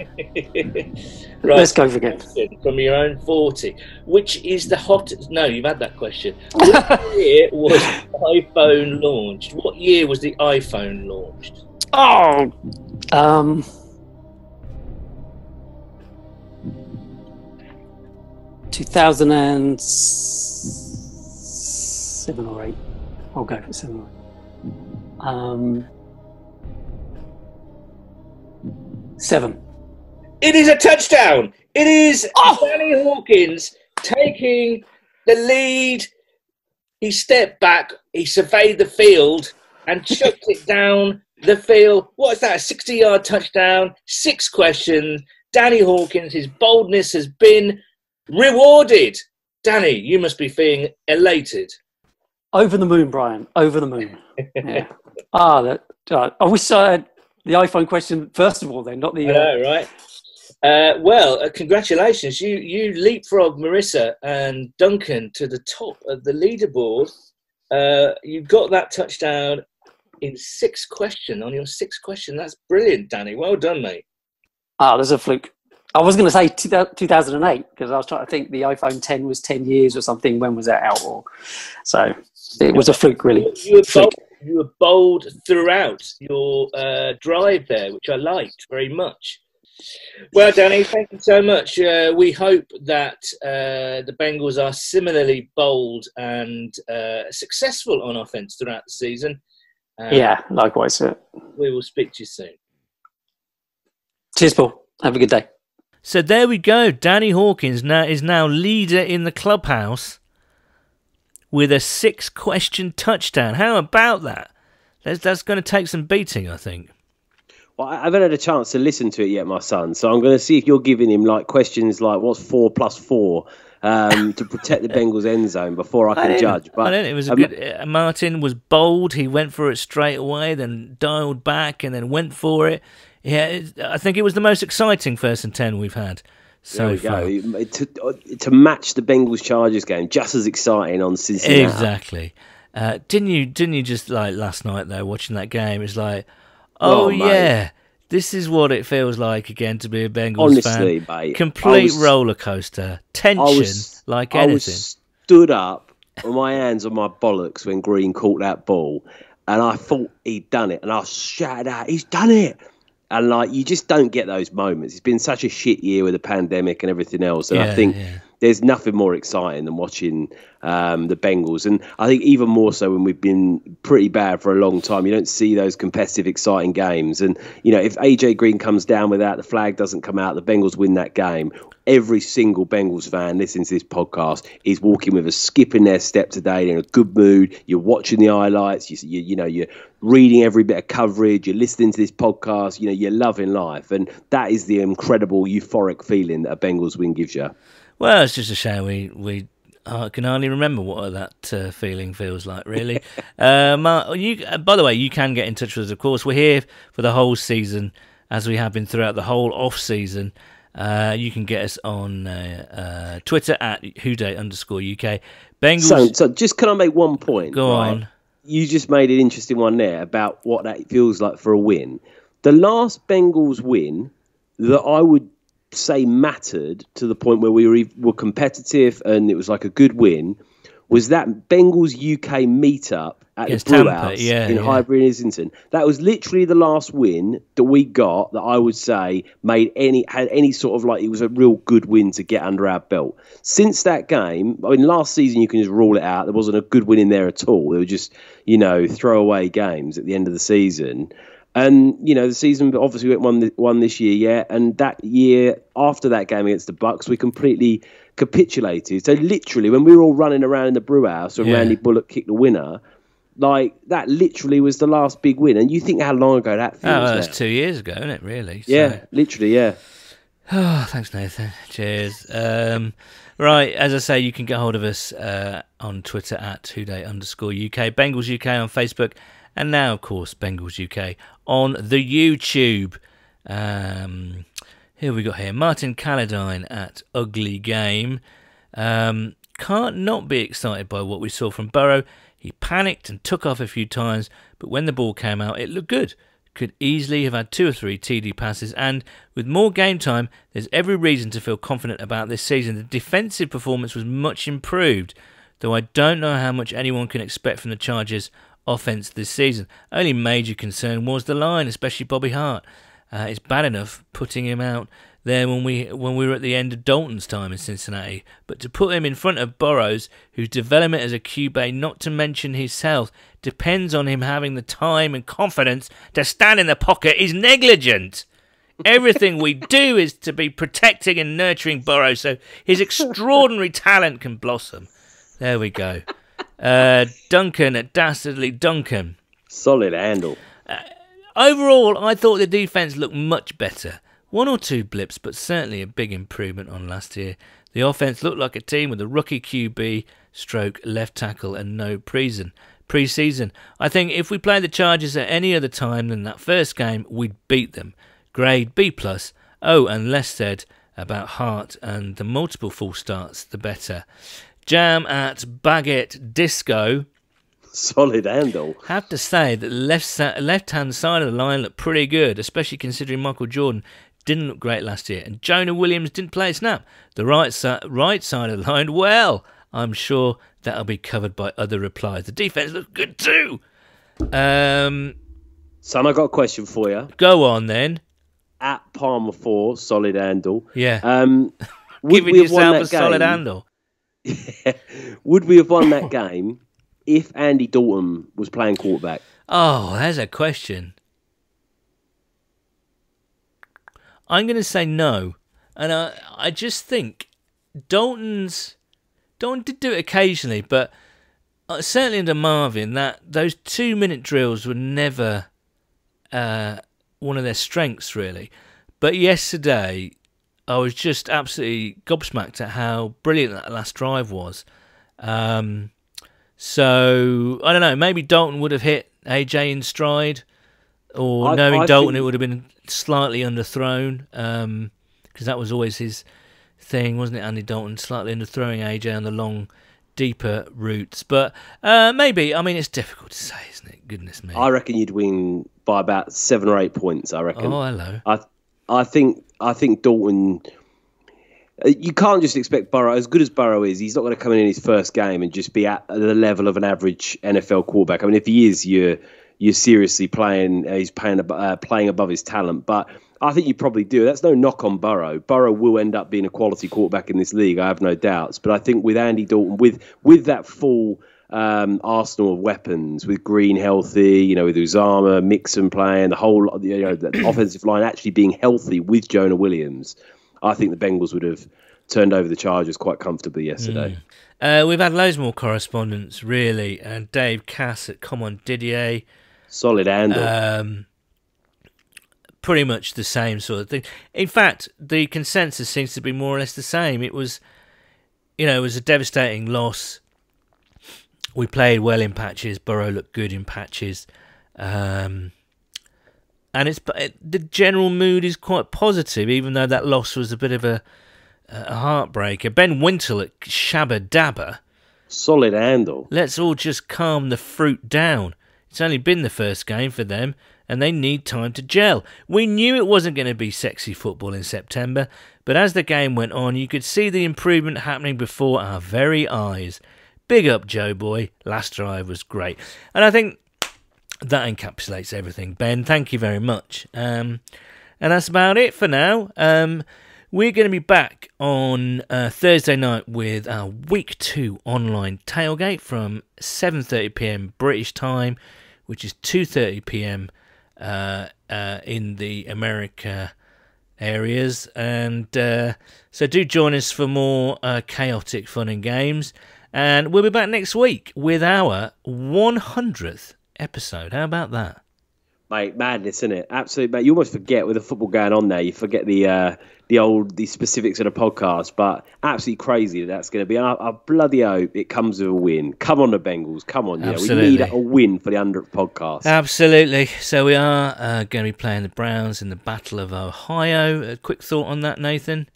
Right. Let's go again. From your own 40. Which is the hottest... No, you've had that question. What year was iPhone launched? What year was the iPhone launched? 2007 or 8. I'll go for 7 or 8. 7. It is a touchdown. It is Danny Hawkins taking the lead. He stepped back, he surveyed the field and chucked it down the field. What's that? A 60-yard touchdown, 6 questions. Danny Hawkins, his boldness has been rewarded. Danny, you must be feeling elated. Over the moon, Brian. Over the moon. Yeah. I wish I had the iPhone question first of all, then, not the... I know, right? Congratulations. You leapfrogged Marissa and Duncan to the top of the leaderboard. You got that touchdown in 6 questions, on your 6th question. That's brilliant, Danny. Well done, mate. There's a fluke. I was going to say 2008 because I was trying to think the iPhone 10 was 10 years or something. When was that out? So it was a fluke, really. You were bold throughout your drive there, which I liked very much. Well, Danny, thank you so much. We hope that the Bengals are similarly bold and successful on offense throughout the season. Yeah, likewise. We will speak to you soon. Cheers, Paul. Have a good day. So there we go. Danny Hawkins is now leader in the clubhouse with a 6-question touchdown. How about that? That's going to take some beating, I think. Well, I haven't had a chance to listen to it yet, my son. So I'm going to see if you're giving him like questions like what's 4 + 4 to protect the Bengals end zone before I can judge. But I don't think it was a good. Martin was bold. He went for it straight away, then dialed back, and then went for it. Yeah, I think it was the most exciting 1st and 10 we've had so far. To match the Bengals Chargers game, just as exciting on CinciNatter. Exactly. Didn't you just like last night though, watching that game? It's like, oh yeah, this is what it feels like again to be a Bengals fan. Mate, complete roller coaster, tension, like anything. I was stood up with my hands on my bollocks when Green caught that ball, and I thought he'd done it, and I shouted out, "He's done it!" And like, you just don't get those moments. It's been such a shit year with the pandemic and everything else, and I think there's nothing more exciting than watching the Bengals. And I think even more so when we've been pretty bad for a long time, you don't see those competitive, exciting games. And, if AJ Green comes down without the flag doesn't come out, the Bengals win that game. Every single Bengals fan listening to this podcast is walking with a skip in their step today. They're in a good mood. You're watching the highlights. You're reading every bit of coverage. You're listening to this podcast. You're loving life. And that is the incredible euphoric feeling that a Bengals win gives you. Well, it's just a shame we can hardly remember what that feeling feels like, really. Mark, by the way, you can get in touch with us, of course. We're here for the whole season, as we have been throughout the whole off-season. You can get us on Twitter at @whoday_UK. Bengals. So just can I make one point? Go on. You just made an interesting one there about what that feels like for a win. The last Bengals win that I would say mattered to the point where we were competitive and it was like a good win was that Bengals UK meetup at the Brewhouse in Highbury and Islington. That was literally the last win that we got that I would say had any sort of like, it was a real good win to get under our belt. Since that game, I mean, last season you can just rule it out. There wasn't a good win in there at all. They were just, throwaway games at the end of the season. And, the season obviously won this year, and that year after that game against the Bucks, we completely capitulated. So literally, when we were all running around in the Brewhouse and Randy Bullock kicked the winner, like, that literally was the last big win. And you think how long ago that feels now. That's 2 years ago, isn't it, really? So. Yeah, literally, yeah. Oh, thanks, Nathan. Cheers. Right, as I say, you can get hold of us on Twitter at @whoday_UK, Bengals UK on Facebook, and now, of course, Bengals UK on the YouTube. Who we got here? Martin Calladine at Ugly Game. Can't not be excited by what we saw from Burrow. He panicked and took off a few times, but when the ball came out, it looked good. Could easily have had 2 or 3 TD passes, and with more game time, there's every reason to feel confident about this season. The defensive performance was much improved, though I don't know how much anyone can expect from the Chargers' offense this season. Only major concern was the line, especially Bobby Hart. It's bad enough putting him out there when we were at the end of Dalton's time in Cincinnati, but to put him in front of Burrows, whose development as a QB, not to mention his health, depends on him having the time and confidence to stand in the pocket, is negligent. Everything we do is to be protecting and nurturing Burrows so his extraordinary talent can blossom. There we go. Duncan at Dastardly Duncan. Solid handle. Overall, I thought the defence looked much better. 1 or 2 blips, but certainly a big improvement on last year. The offence looked like a team with a rookie QB, stroke left tackle, and no pre-season. I think if we played the Chargers at any other time than that first game, we'd beat them. Grade B+. Oh, and less said about Hart and the multiple full starts, the better. Jam at Baguette Disco. Solid handle. Have to say that the left-hand side of the line looked pretty good, especially considering Michael Jordan didn't look great last year, and Jonah Williams didn't play a snap. The right side of the line, well, I'm sure that'll be covered by other replies. The defense looks good too. Son, I got a question for you. Go on then. At Palmer 4, solid handle. Yeah. Giving yourself a solid handle. Would we have won that game if Andy Dalton was playing quarterback? Oh, there's a question. I'm going to say no. And I just think Dalton did do it occasionally, but certainly under Marvin, those 2-minute drills were never one of their strengths, really. But yesterday, I was just absolutely gobsmacked at how brilliant that last drive was. So, I don't know, maybe Dalton would have hit AJ in stride, or knowing Dalton, it would have been slightly underthrown, because that was always his thing, wasn't it, Andy Dalton, slightly underthrowing AJ on the long, deeper routes. But maybe, I mean, it's difficult to say, isn't it? Goodness me. I reckon you'd win by about 7 or 8 points, I reckon. Oh, hello. I think Dalton... You can't just expect Burrow, as good as Burrow is, he's not going to come in his first game and just be at the level of an average NFL quarterback. I mean, if he is, you're seriously playing above his talent. But I think you probably do. That's no knock on Burrow. Burrow will end up being a quality quarterback in this league, I have no doubts. But I think with Andy Dalton, with that full arsenal of weapons, with Green healthy, with Uzama, Mixon playing, the whole the offensive line actually being healthy with Jonah Williams, I think the Bengals would have turned over the Chargers quite comfortably yesterday. We've had loads more correspondence, really. And Dave Cass at Come On Didier. Solid handle. Pretty much the same sort of thing. In fact, the consensus seems to be more or less the same. It was, it was a devastating loss. We played well in patches. Burrow looked good in patches. And the general mood is quite positive, even though that loss was a bit of a heartbreaker. Ben Wintle at Shabba Dabba. Solid handle. Let's all just calm the fruit down. It's only been the first game for them, and they need time to gel. We knew it wasn't going to be sexy football in September, but as the game went on, you could see the improvement happening before our very eyes. Big up, Joe Boy. Last drive was great. And I think that encapsulates everything, Ben. Thank you very much. And that's about it for now. We're going to be back on Thursday night with our Week 2 online tailgate from 7:30 p.m. British time, which is 2:30 p.m. In the America areas. And so do join us for more chaotic fun and games. And we'll be back next week with our 100th episode. How about that? Mate, madness, isn't it? Absolutely, mate. You almost forget with the football going on there. You forget the specifics of the podcast, but absolutely crazy that's going to be. I bloody hope it comes with a win. Come on, the Bengals. Come on, we need a win for the 100th podcast. Absolutely. So we are going to be playing the Browns in the Battle of Ohio. A quick thought on that, Nathan?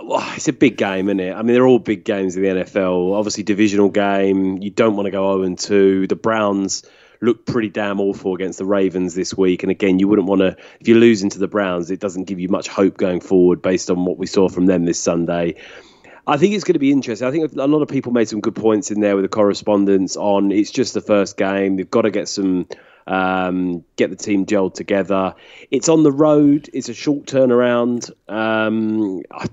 Well, it's a big game, isn't it? I mean, they're all big games in the NFL. Obviously, divisional game. You don't want to go 0-2. The Browns look pretty damn awful against the Ravens this week. And again, you wouldn't want to, if you're losing to the Browns, it doesn't give you much hope going forward based on what we saw from them this Sunday. I think it's going to be interesting. I think a lot of people made some good points in there with the correspondence on it's just the first game. They've got to get the team gelled together. It's on the road. It's a short turnaround. I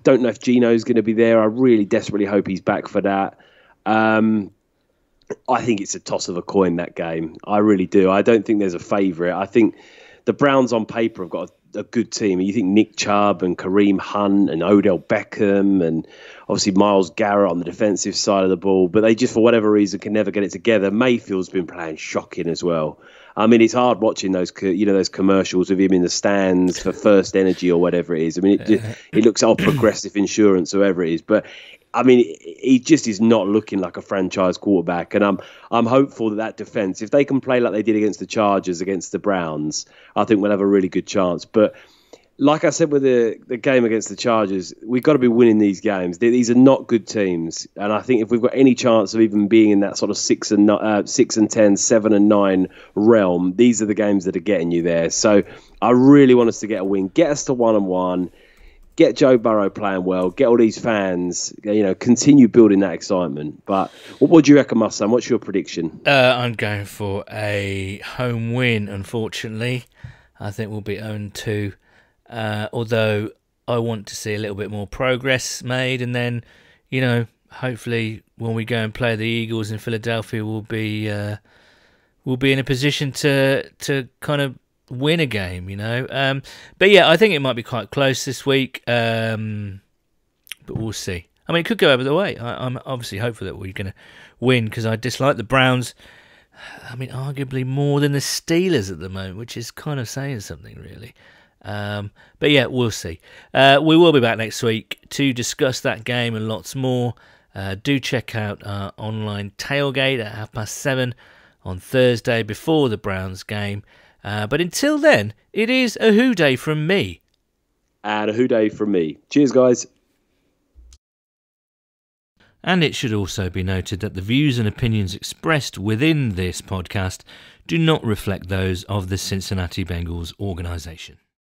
don't know if Gino's going to be there. I really desperately hope he's back for that. I think it's a toss of a coin, that game. I really do. I don't think there's a favourite. I think the Browns on paper have got a good team. You think Nick Chubb and Kareem Hunt and Odell Beckham and obviously Myles Garrett on the defensive side of the ball, but they just, for whatever reason, can never get it together. Mayfield's been playing shocking as well. I mean, it's hard watching those commercials of him in the stands for First Energy or whatever it is. I mean, it looks all Progressive Insurance or whatever it is, but I mean, he just is not looking like a franchise quarterback, and I'm hopeful that defense, if they can play like they did against the Chargers, against the Browns, I think we'll have a really good chance. But like I said with the game against the Chargers, we've got to be winning these games. These are not good teams, and I think if we've got any chance of even being in that sort of 6-10, 7-9 realm, these are the games that are getting you there. So I really want us to get a win, get us to 1-1. Get Joe Burrow playing well. Get all these fans, continue building that excitement. But what do you reckon, my son? What's your prediction? I'm going for a home win, unfortunately. I think we'll be 0-2. Although I want to see a little bit more progress made. And then, hopefully when we go and play the Eagles in Philadelphia, we'll be in a position to kind of win a game, but yeah, I think it might be quite close this week, but we'll see. I mean, it could go over the way. I'm obviously hopeful that we're going to win because I dislike the Browns, I mean, arguably more than the Steelers at the moment, which is kind of saying something, really. But yeah, we'll see. We will be back next week to discuss that game and lots more. Do check out our online tailgate at 7:30 on Thursday before the Browns game. But until then, it is a Who Day from me. And a Who Day from me. Cheers, guys. And it should also be noted that the views and opinions expressed within this podcast do not reflect those of the Cincinnati Bengals organisation.